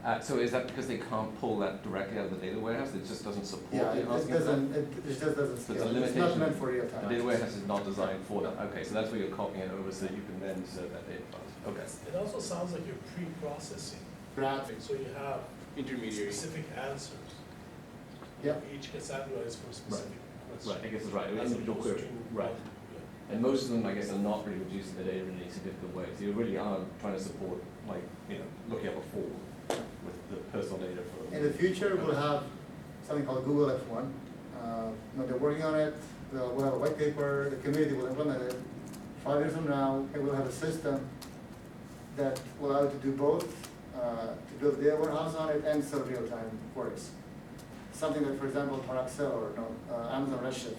But so is that because they can't pull that directly out of the data warehouse? It just doesn't support Yeah, the it asking just for that? doesn't So scale. it's a It's not limitation. meant for real time. The data warehouse is not designed for that. Okay, so that's where you're copying it over so that you can then serve that data fast. Okay. It also sounds like you're pre-processing, Graph. so you have Intermediary. specific answers. Yeah. Each Cassandra is for a specific question. Right, I guess it's right. As Individual opposed query. to- Right. Yeah. And most of them, I guess, are not really reducing the data in any significant way. So you really are trying to support, like, looking up a form with the personal data for. In the future, we'll have something called Google F1. They're working on it. We'll have a white paper. The community will implement it. 5 years from now, it will have a system that will allow you to do both, to build a data warehouse on it and serve real-time queries. Something that, for example, Paraxel or Amazon Redshift.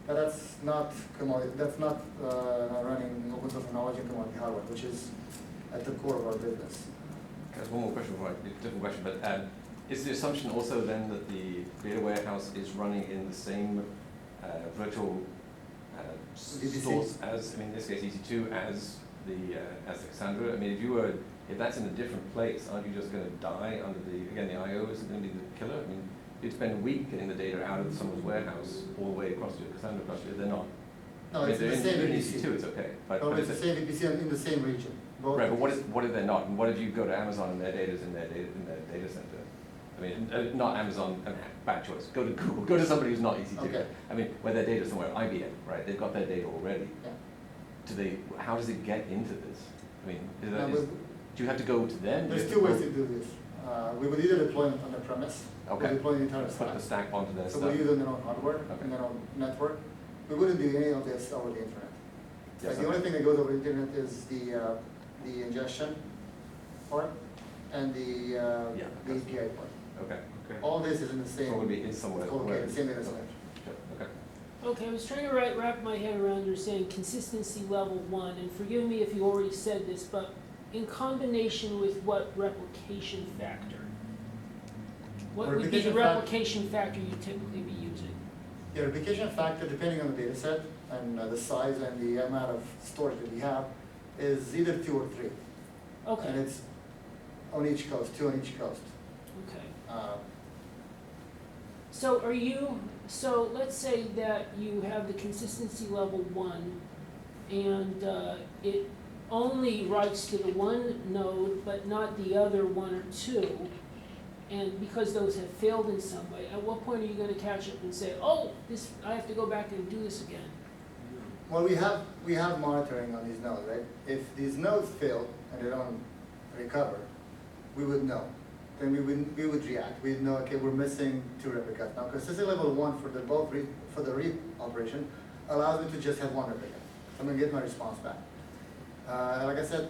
That's not commodity. That's not running open source technology and commodity hardware, which is at the core of our business. There's one more question before I different question, but is the assumption also then that the data warehouse is running in the same virtual VPC? source as, I mean, in this case, EC2 as the Cassandra? I mean, if that's in a different place, aren't you just going to die under the I/O is going to be the killer? I mean, you'd spend a week getting the data out of someone's warehouse all the way across to your Cassandra cluster. They're not. No, I mean, it's the they're same in VPC. EC2, it's okay. But No, if it's the it- same VPC in the same region. Both Right, but VPCs. what if they're not? And what if you go to Amazon and their data's in their data center? I mean, not Amazon, bad choice. Go to Google. Go to somebody who's not EC2. Okay. I mean, where their data's somewhere, IBM, right? They've got their data already. Yeah. How does it get into this? I mean, Now, do you have to go to them? Do you There's have to two go- ways to do this. We would either deploy it on the premise, Okay. or deploy the entire Put stack. the stack onto their So stuff. we'll use it on their own hardware, Okay. and their own network. We wouldn't do any of this over the internet. Yes, Like, the okay. only thing that goes over the internet is the ingestion part and the API part. Okay. All this is in the same. So it would be in somewhere. Okay, the same data center. Sure, okay. Okay, I was trying to wrap my head around your saying consistency level 1, and forgive me if you already said this, but in combination with what replication factor? What would be the Replication fac- replication factor you'd typically be using? The replication factor, depending on the data set and the size and the amount of storage that we have, is either 2 or 3. And Okay, it's on each coast, 2 on each coast. Okay. So let's say that you have the consistency level 1, and it only writes to the one node, but not the other 1 or 2, and because those have failed in some way, at what point are you gonna catch up and say, oh, I have to go back and do this again? Well, we have monitoring on these nodes, right? If these nodes fail and they don't recover, we would know. Then we would react. We'd know, okay, we're missing 2 replicas. Now, consistency level 1 for the read operation allows me to just have 1 replica. I'm gonna get my response back. Like I said,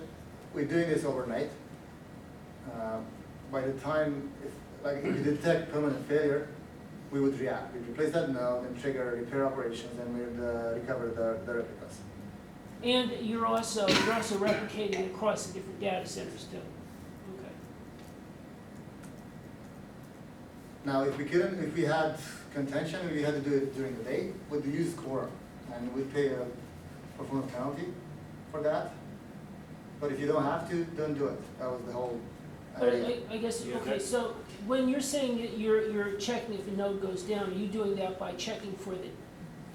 we're doing this overnight. By the time, if you detect permanent failure, we would react. We'd replace that node and trigger repair operations, and we'd recover the replicas. And you're also replicating across the different data centers too. Okay. Now, if we had contention, and we had to do it during the day, we'd use quorum, and we'd pay a performance penalty for that. But if you don't have to, don't do it. That was the whole But idea. I guess, Yeah, okay, that- so when you're saying that you're checking if a node goes down, are you doing that by checking for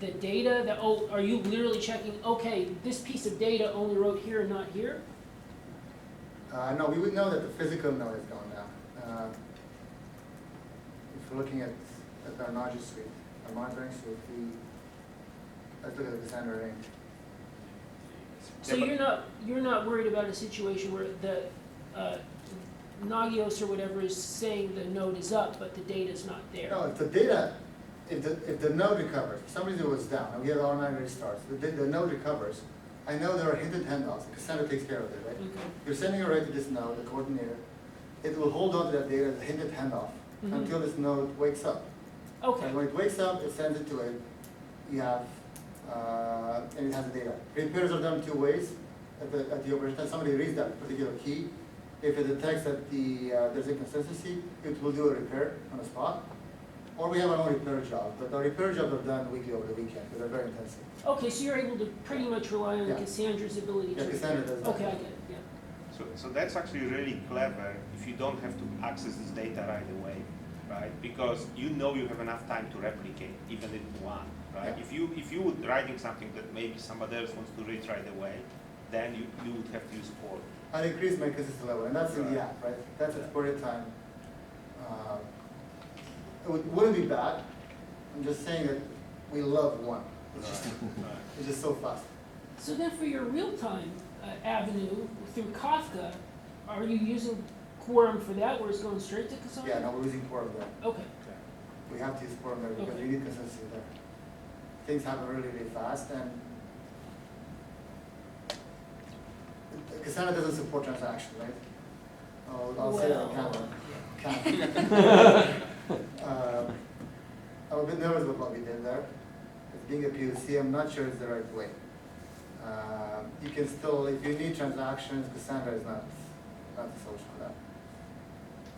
the data? Are you literally checking, okay, this piece of data only wrote here and not here? No, we would know that the physical node is going down. If we're looking at our Nagi's suite, our monitoring suite, let's look at the Cassandra range. So you're not worried about a situation where the Nagios or whatever is saying the node is up, but the data's not there? No, if the data, if the node recovers, for some reason it was down, and we had automatic restarts, the node recovers, I know there are hinted handoffs, Cassandra takes care of it, right? Okay. You're sending a write to this node, the coordinator, it will hold on to that data as a hinted handoff Mhm. until this node wakes up. Okay, And when it wakes up, it sends it to it, you have, and it has the data. Repairs are done 2 ways at the operation time. Somebody reads that particular key. If it detects that there's inconsistency, it will do a repair on the spot. Or we have our own repair job, but our repair jobs are done weekly over the weekend, because they're very intensive. okay, so you're able to pretty much rely on Yeah. Cassandra's ability to... Yeah, Cassandra does that. Okay, I get it, yeah. So that's actually really clever if you don't have to access this data right away, right? Because you know you have enough time to replicate, even if one, right? Yeah. If you would writing something that maybe somebody else wants to read right away, then you would have to use port. I'd increase my consistency level, and that's in the Right. app, right? That's at query time. It wouldn't be bad. I'm just saying that we love 1. It's just so fast. So then for your real-time avenue through Kafka, are you using Quorum for that, where it's going straight to Cassandra? Yeah, no, we're using quorum there. Okay, We have to use quorum there because Okay. we need consistency there. Things happen really, really fast, and Cassandra doesn't support transaction, right? I'll say that on camera. Can't. I'm a bit nervous about what we did there. As being a POC, I'm not sure it's the right way. You can still, if you need transactions, Cassandra is not the solution for that.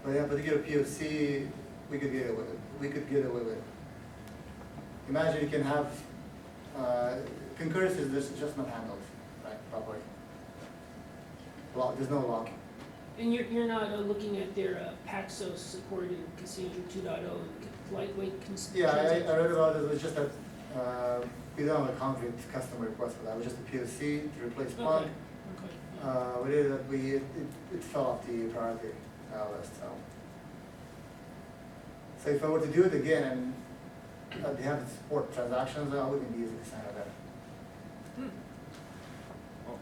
But in a particular POC, we could get away with it. We could get away with it. Imagine you can have concurrency is just not handled properly. There's no locking. and you're not looking at their Paxos supported Cassandra 2.0 lightweight Yeah, I transactions? read about it. It was just that we don't have a concrete customer request for that. It was just a POC to replace Plug. Okay, okay. We did it. It fell off the priority list. So if I were to do it again and they have to support transactions, I wouldn't be using Cassandra there.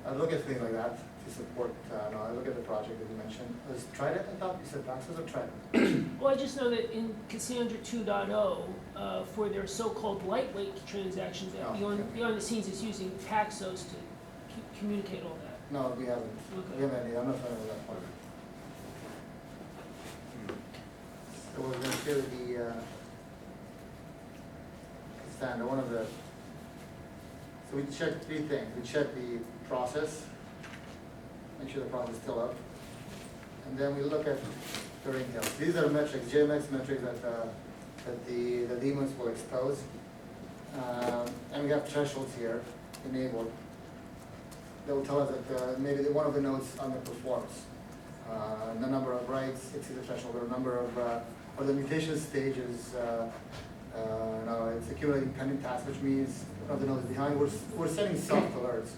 I look at things like that to support. No, I look at the project that you mentioned. Was Trident on top? You said Paxos or Trident? Well, I just know that in Cassandra 2.0, for their so-called lightweight transactions, that Oh, beyond, okay. beyond the scenes, it's using Paxos to communicate all that. No, we haven't. Okay. We haven't. I'm not familiar with that part. So we're going to share the Cassandra. One of the. So we check 3 things. We check the process, make sure the process is still up, and then we look at the ring tails. These are metrics, JMX metrics that the daemons will expose, and we have thresholds here enabled that will tell us that maybe one of the nodes underperforms. The number of writes exceeds the threshold, or the number of, or the mutation stages, now it's accumulating pending tasks, which means one of the nodes behind. We're sending soft alerts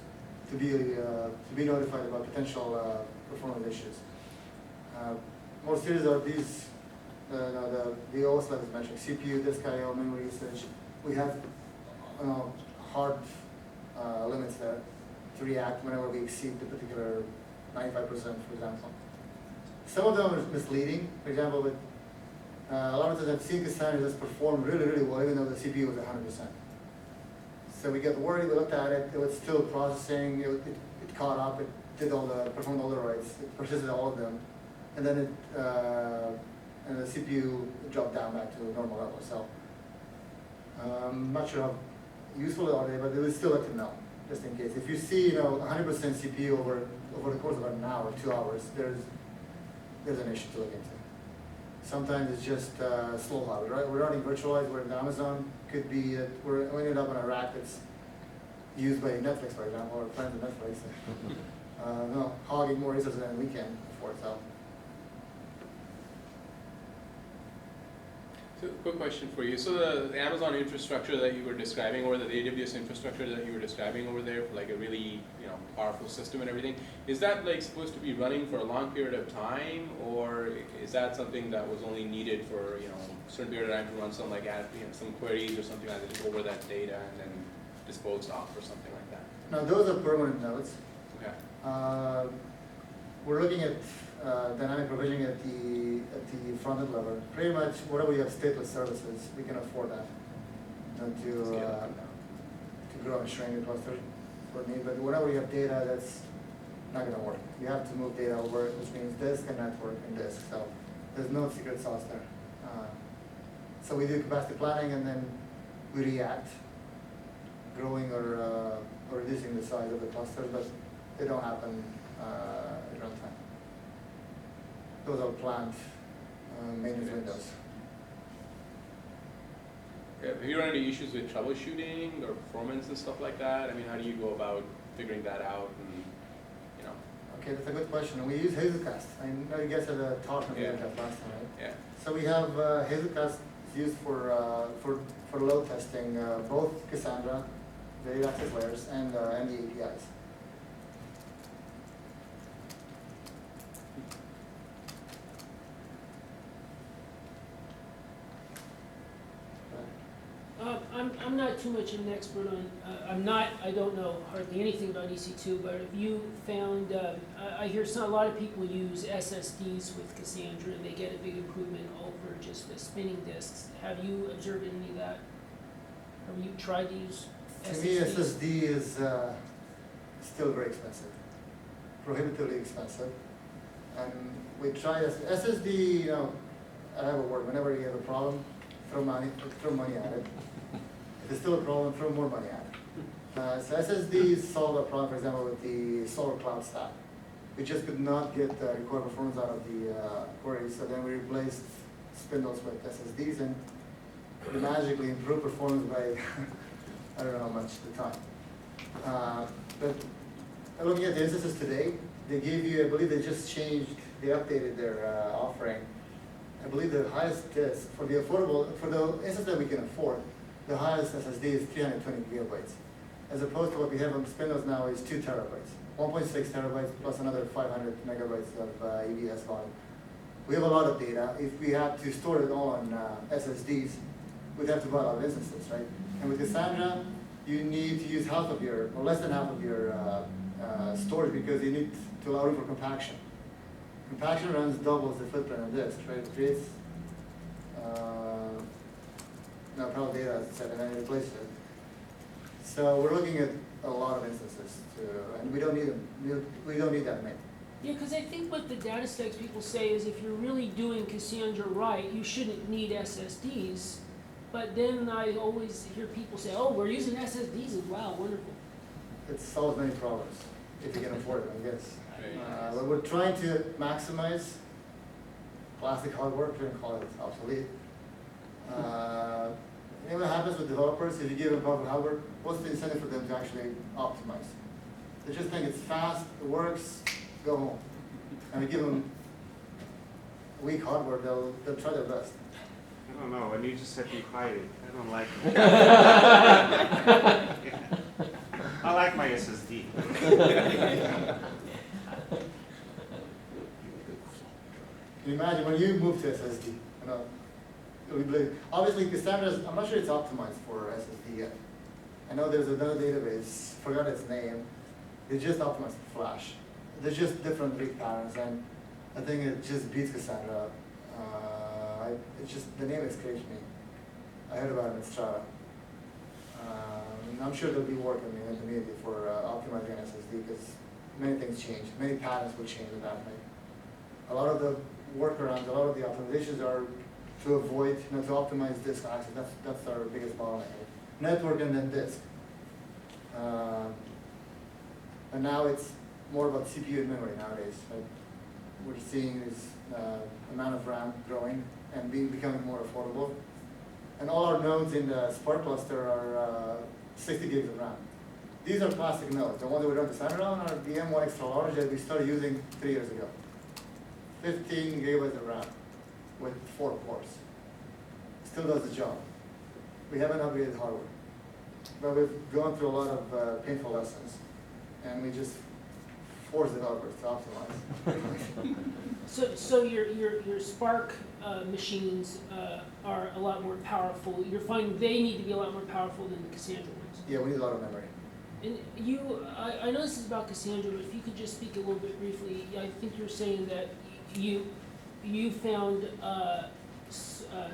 to be notified about potential performance issues. More serious are these, the OS levels mentioned, CPU, disk I/O, memory usage. We have hard limits there to react whenever we exceed the particular 95%, for example. Some of them are misleading. For example, with a lot of times I've seen Cassandra just perform really, really well, even though the CPU was 100%. So we get worried, we looked at it, it was still processing, it caught up, it did performed all the writes, it persisted all of them, and then and the CPU dropped down back to a normal level. So I'm not sure how useful are they, but it was still let them know, just in case. If you see 100% CPU over the course of an hour, 2 hours, there's an issue to look into. Sometimes it's just slow hardware, right? We're running virtualized, we're in Amazon, could be that we ended up on a rack that's used by Netflix, for example, or friends of Netflix. Hogging more resources than we can afford, so. So, quick question for you. So the Amazon infrastructure that you were describing, or the AWS infrastructure that you were describing over there, for like a really powerful system and everything, is that like supposed to be running for a long period of time, or is that something that was only needed for a certain period of time to run some some queries or something like that over that data and then disposed off or something like that? Now those are permanent nodes. Okay. We're looking at dynamic provisioning at the front-end level. Pretty much whatever we have stateless services, we can afford that to grow and shrink the cluster for need. But whenever we have data, that's not going to work. You have to move data over, which means disk and network and disk. So there's no secret sauce there. So we do capacity planning, and then we react, growing or reducing the size of the cluster, but they don't happen at runtime. Those are planned maintenance windows. Yeah, have you run any issues with troubleshooting or performance and stuff like that? I mean, how do you go about figuring that out? And Okay, that's a good question. We use Hazelcast. I know you guys had a talk on Yeah. Hazelcast last time, right? Yeah. So we have Hazelcast used for load testing both Cassandra, the data access layers, and the APIs. I'm not too much an expert on, I don't know hardly anything about EC2, but have you found, I hear a lot of people use SSDs with Cassandra and they get a big improvement over just the spinning disks. Have you observed any of that? Have you tried to use To SSDs? me, SSD is still very expensive, prohibitively expensive. And we try SSD, I have a word, whenever you have a problem, throw money at it. If it's still a problem, throw more money at it. So SSDs solve a problem, for example, with the solrCloud stack. We just could not get required performance out of the queries, so then we replaced spindles with SSDs, and we magically improved performance by, I don't know how much at the time. But looking at the instances today, they gave you, I believe they just changed, they updated their offering. I believe the highest disk for the affordable, for the instance that we can afford, the highest SSD is 320 gigabytes. As opposed to what we have on spindles now is 2 terabytes. 1.6 terabytes plus another 500 megabytes of EBS volume. We have a lot of data. If we had to store it all on SSDs, we'd have to buy a lot of instances, right? And with Cassandra, you need to use half of your, or less than half of your storage, because you need to allow room for compaction. Compaction runs doubles the footprint of disk, right? It creates parallel data, as I said, and then it replaces it. So we're looking at a lot of instances, and we don't need them. We don't need that many. Yeah, because I think what the data stacks people say is if you're really doing Cassandra right, you shouldn't need SSDs. But then I always hear people say, oh, we're using SSDs as well, wonderful. It solves many problems, if you can afford it, I guess. Right. But we're trying to maximize classic hardware, we don't call it obsolete. And what happens with developers, if you give them proper hardware, what's the incentive for them to actually optimize? They just think it's fast, it works, go home. And we give them weak hardware, they'll try their best. I don't know, when you just said you hide it, I don't like it. I like my SSD. Can you imagine when you move to SSD? You know, obviously, Cassandra's, I'm not sure it's optimized for SSD yet. I know there's another database, forgot its name. It's just optimized for Flash. There's just different read patterns, and I think it just beats Cassandra. It's just, the name escapes me. I heard about it in Strata. I'm sure there'll be work in the intermediate for optimizing an SSD because many things change. Many patterns will change at that point. A lot of the workarounds, a lot of the optimizations are to avoid, to optimize disk access. That's our biggest bottleneck. Network and then disk. And now it's more about CPU and memory nowadays. Right? We're seeing this amount of RAM growing and becoming more affordable. And all our nodes in the Spark cluster are 60 gigs of RAM. These are classic nodes. The ones that we run Cassandra on are the M1 extra large that we started using 3 years ago. 15 gigabytes of RAM with 4 cores. Still does the job. We haven't upgraded hardware. But we've gone through a lot of painful lessons. And we just force developers to optimize. So your Spark machines are a lot more powerful. You're finding they need to be a lot more powerful than the Cassandra ones. Yeah, we need a lot of memory. And I know this is about Cassandra, but if you could just speak a little bit briefly, I think you're saying that you found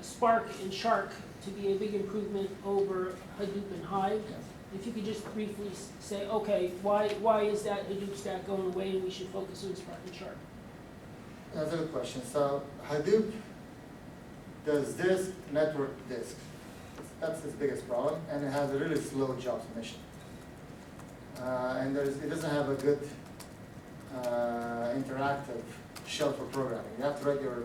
Spark and Shark to be a big improvement over Hadoop and Hive. Yes. If you could just briefly say, okay, why is that Hadoop stack going away and we should focus on Spark and Shark? That's a good question. So Hadoop does disk, network, disk. That's its biggest problem, and it has a really slow job submission. And it doesn't have a good interactive shell for programming. You have to write your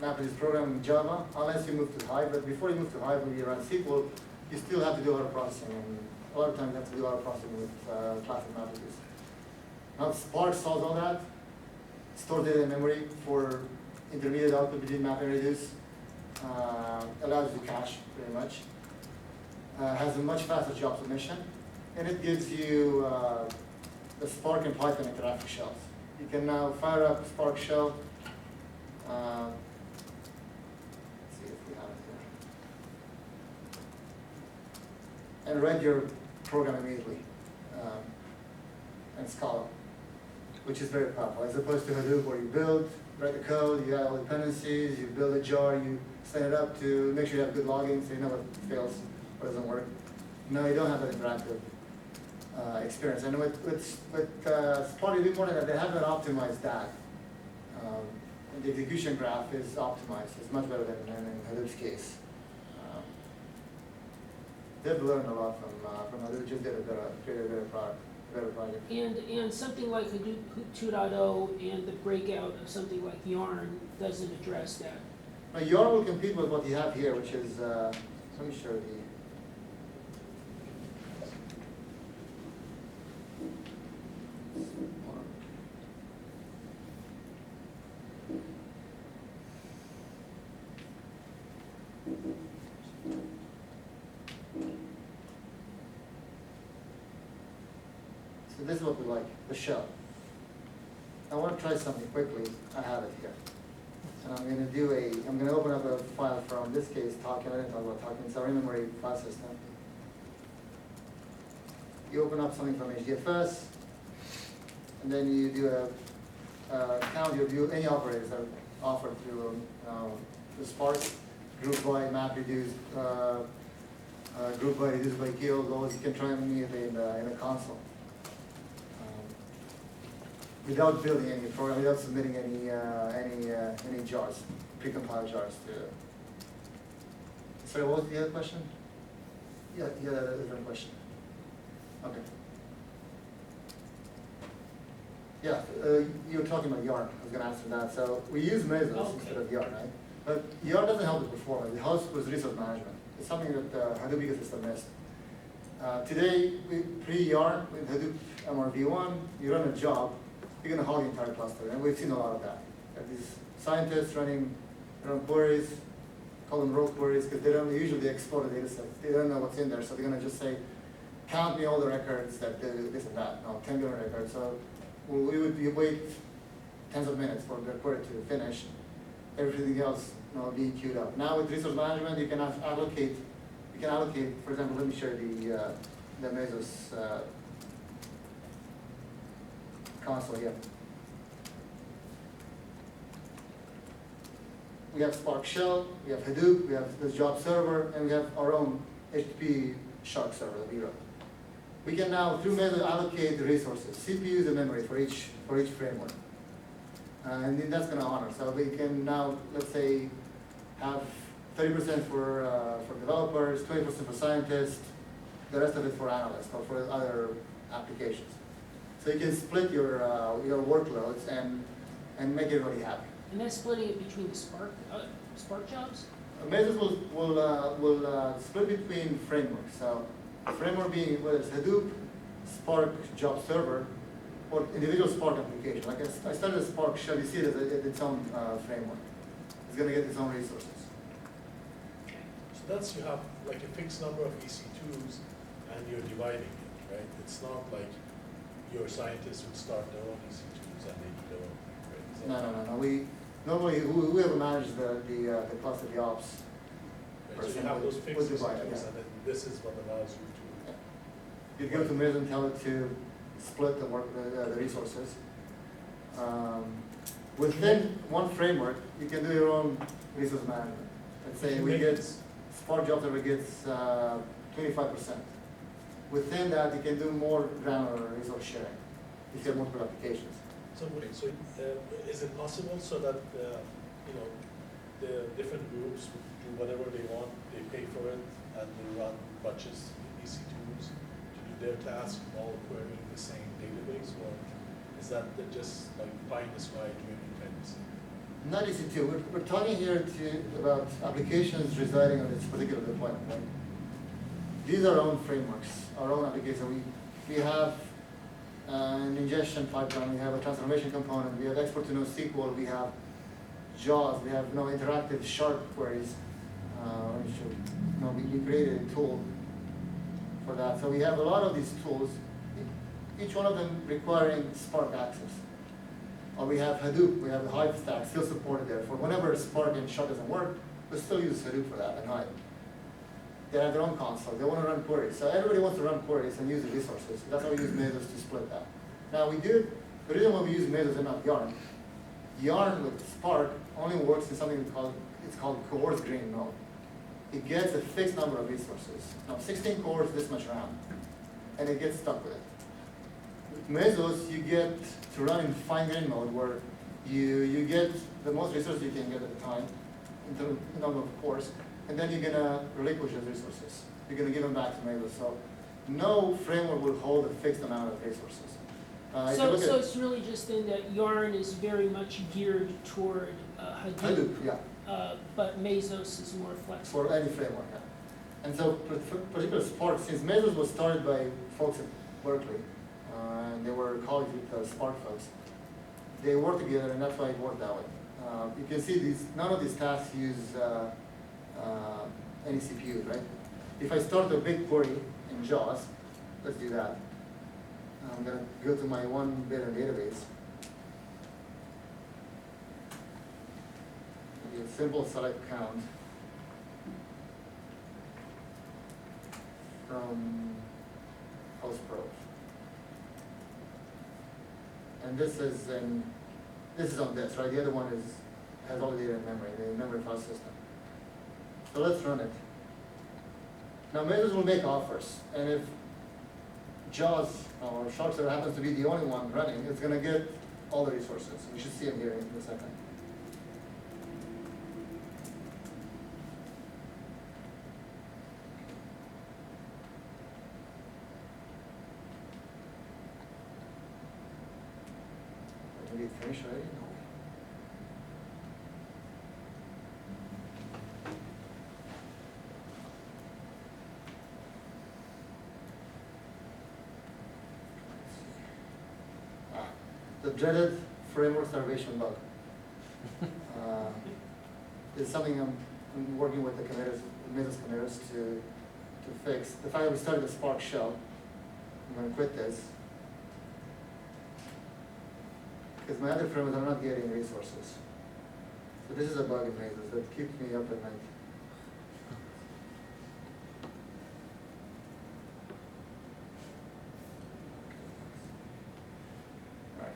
MapReduce program in Java, unless you move to Hive. But before you move to Hive, when you run SQL, you still have to do a lot of processing. And a lot of times you have to do a lot of processing with classic MapReduce. Now Spark solves all that, stores data in memory for intermediate output between map and reduce, allows you to cache pretty much, has a much faster job submission, and it gives you the Spark and Python interactive shells. You can now fire up Spark shell. Let's see if we have it here. And write your program immediately, and Scala, which is very powerful, as opposed to Hadoop where you build, write the code, you add all the dependencies, you build a jar, you set it up to make sure you have good logging so you know what fails, what doesn't work. No, you don't have that interactive experience. And with Spark, you do more than that. They haven't optimized that. And the execution graph is optimized. It's much better than in Hadoop's case. They've learned a lot from Hadoop. Just created a better product. And something like Hadoop 2.0 and the breakout of something like Yarn doesn't address that. Now, Yarn will compete with what you have here, which is, let me show the. So this is what we like, the shell. I want to try something quickly. I have it here. And I'm going to open up a file from this case, talking. I didn't talk about talking. It's our in-memory file system. You open up something from HDFS, and then you do a count. You view any operators that are offered through the Spark, group by MapReduce, group by reduce by kill. Those you can try them immediately in the console. Without building any program, without submitting any jars, precompiled jars to. Sorry, what was the other question? Yeah, that is a different question. Okay. Yeah, you were talking about Yarn. I was going to answer that. So we use Mesos instead of Yarn, right? But Yarn doesn't help with performance. It helps with resource management. It's something that Hadoop ecosystem missed. Today, pre-Yarn with Hadoop MR v1, you run a job, you're going to hog the entire cluster, and we've seen a lot of that. Have these scientists running their own queries, call them raw queries, because they don't usually explore the data set. They don't know what's in there, so they're gonna just say, count me all the records that do this and that. No, 10 billion records. So we would wait tens of minutes for the query to finish. Everything else, be queued up. Now with resource management, you can allocate. You can allocate. For example, let me share the Mesos console here. We have Spark Shell, we have Hadoop, we have this job server, and we have our own HTTP Shark server that we run. We can now, through Mesos, allocate the resources, CPUs and memory for each framework. And then that's going to honor. So we can now, let's say, have 30% for developers, 20% for scientists, the rest of it for analysts or for other applications. So you can split your workloads and make everybody happy. And that's splitting it between the Spark jobs? Mesos will split between frameworks. So the framework being whether it's Hadoop, Spark job server, or individual Spark application. Like I started a Spark Shell, you see it as its own framework. It's going to get its own resources. So that's, you have like a fixed number of EC2s and you're dividing it, right? It's not like your scientists would start their own EC2s and they do their own thing, right? No. We normally, whoever manages the cluster, the ops, Right, so you have those fixed would divide it, EC2s yeah. and then this is what allows you to. You go to Mesos and tell it to split the resources. Within one framework, you can do your own resource management. Let's say we get Spark job server gets 25%. Within that, you can do more granular resource sharing if you have multiple applications. So wait, so is it possible so that the different groups would do whatever they want, they pay for it, and they run bunches of EC2s to do their task, all querying the same database, or is that just like pie in the sky dreaming fantasy? Not EC2. We're talking here about applications residing on this particular deployment, right? These are our own frameworks, our own applications. We have an ingestion pipeline, we have a transformation component, we have export to NoSQL, we have JAWS, we have interactive sharp queries. We created a tool for that. So we have a lot of these tools, each one of them requiring Spark access. Or we have Hadoop, we have the Hive stack still supported there. For whenever Spark and Shark doesn't work, we still use Hadoop for that and Hive. They have their own console, they want to run queries. So everybody wants to run queries and use the resources. That's why we use Mesos to split that. Now the reason why we use Mesos and not Yarn, Yarn with Spark only works in something called coarse grain mode. It gets a fixed number of resources. Now 16 cores, this much RAM, and it gets stuck with it. With Mesos, you get to run in fine grain mode where you get the most resources you can get at the time in terms of number of cores, and then you're gonna relinquish those resources. You're gonna give them back to Mesos. So no framework will hold a fixed amount of resources. So it's really just then that Yarn is very much geared toward Hadoop. Hadoop, yeah. But Mesos is more flexible. For any framework, yeah. And so, particular Spark, since Mesos was started by folks at Berkeley, and they were colleagues with the Spark folks, they worked together, and that's why it worked that way. You can see none of these tasks use any CPU, right? If I start a big query in JAWS, let's do that. I'm going to go to my 1 billion database. A simple select count from host probes. And this is on this, right? The other one has all the data in memory, the memory file system. So let's run it. Now Mesos will make offers, and if JAWS or Shark server happens to be the only one running, it's going to get all the resources. We should see them here in a second. Did it finish already? No. The dreaded framework starvation bug. It's something I'm working with the committers, the Mesos committers to fix. The fact that we started a Spark shell, I'm gonna quit this. Because my other frameworks are not getting resources. So this is a bug in Mesos that keeps me up at night. Alright.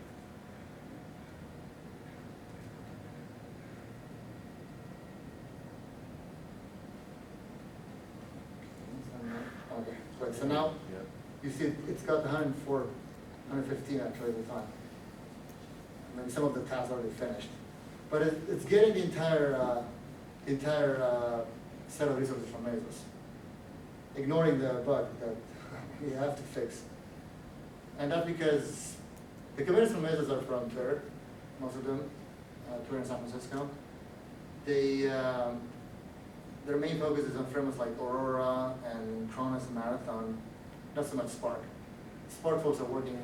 Okay, so now Yeah. you see it's got 104, 115 actually at the time. Maybe some of the tasks already finished. But it's getting the entire set of resources from Mesos, ignoring the bug that we have to fix. And that's because the committers from Mesos are from Twitter, most of them, Twitter in San Francisco. They, their main focus is on frameworks like Aurora and Cronus and Marathon, not so much Spark. Spark folks are working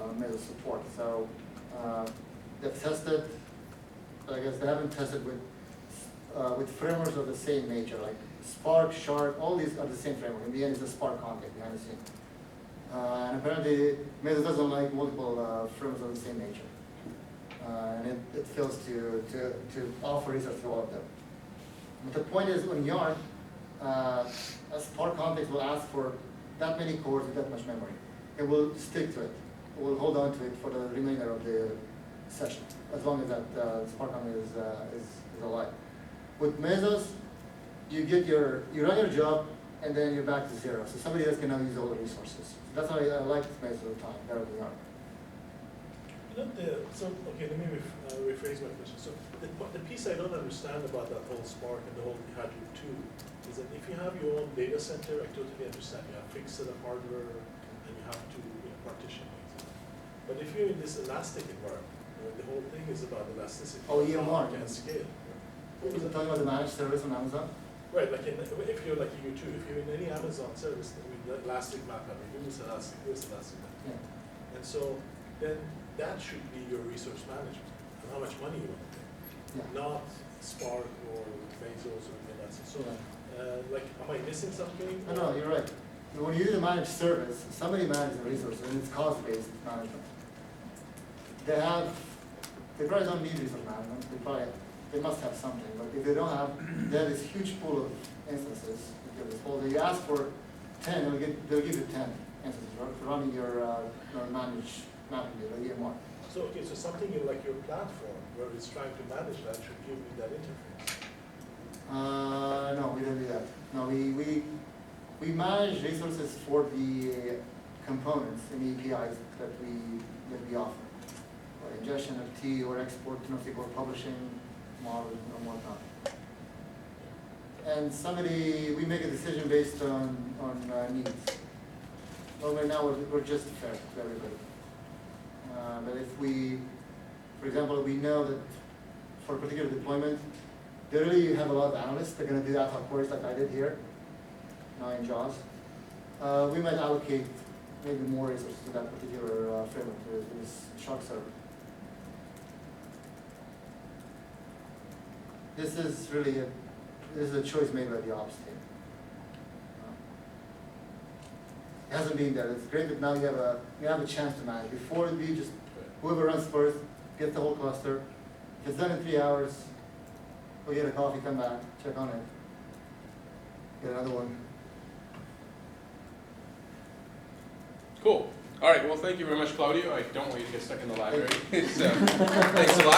on Mesos support, so they've tested, but I guess they haven't tested with frameworks of the same nature, like Spark, Shark, all these are the same framework. In the end, it's a Spark content behind the scene. And apparently, Mesos doesn't like multiple frameworks of the same nature. And it fails to offer resources to all of them. But the point is, on Yarn, a Spark context will ask for that many cores with that much memory. It will stick to it. It will hold on to it for the remainder of the session, as long as that Spark context is alive. With Mesos, you run your job, and then you're back to zero. So somebody else can now use all the resources. So that's why I like Mesos at the time, better than Yarn. Okay, let me rephrase my question. So the piece I don't understand about that whole Spark and the whole Hadoop 2 is that if you have your own data center, I totally understand. You have fixed set of hardware and you have to partition things. But if you're in this elastic environment, the whole thing is about elasticity. Oh, EMR. You can scale. Is it talking about the managed service on Amazon? Right, like if you're like U2, if you're in any Amazon service, the elastic map, I mean, this elastic map. Yeah. And so then that should be your resource management and how much money you want to pay, Yeah. not Spark or Mesos or anything else. So, Yeah. like, am I missing something? No, you're right. When you use a managed service, somebody manages the resources, and it's cost-based management. They probably don't need resource management. They must have something. But if they don't have, they have this huge pool of instances. You ask for 10, they'll give you 10 instances for running your managed mapping, the EMR. So, okay, so something like your platform where it's trying to manage that should give me that interface. No, we don't do that. No, we manage resources for the components and APIs that we offer. Or ingestion of T or export to NoSQL publishing models and whatnot. And we make a decision based on needs. Well, right now we're just fair to everybody. But if for example, we know that for a particular deployment, generally you have a lot of analysts that are going to do ad-hoc queries like I did here, now in JAWS. We might allocate maybe more resources to that particular framework, to this Shark server. This is really a choice made by the ops team. It hasn't been there. It's great that now you have a chance to manage. Before it'd be just whoever runs first gets the whole cluster. If it's done in 3 hours, go get a coffee, come back, check on it, get another one. Cool. All right. Well, thank you very much, Claudio. I don't want you to get stuck in the library. So, thanks a lot.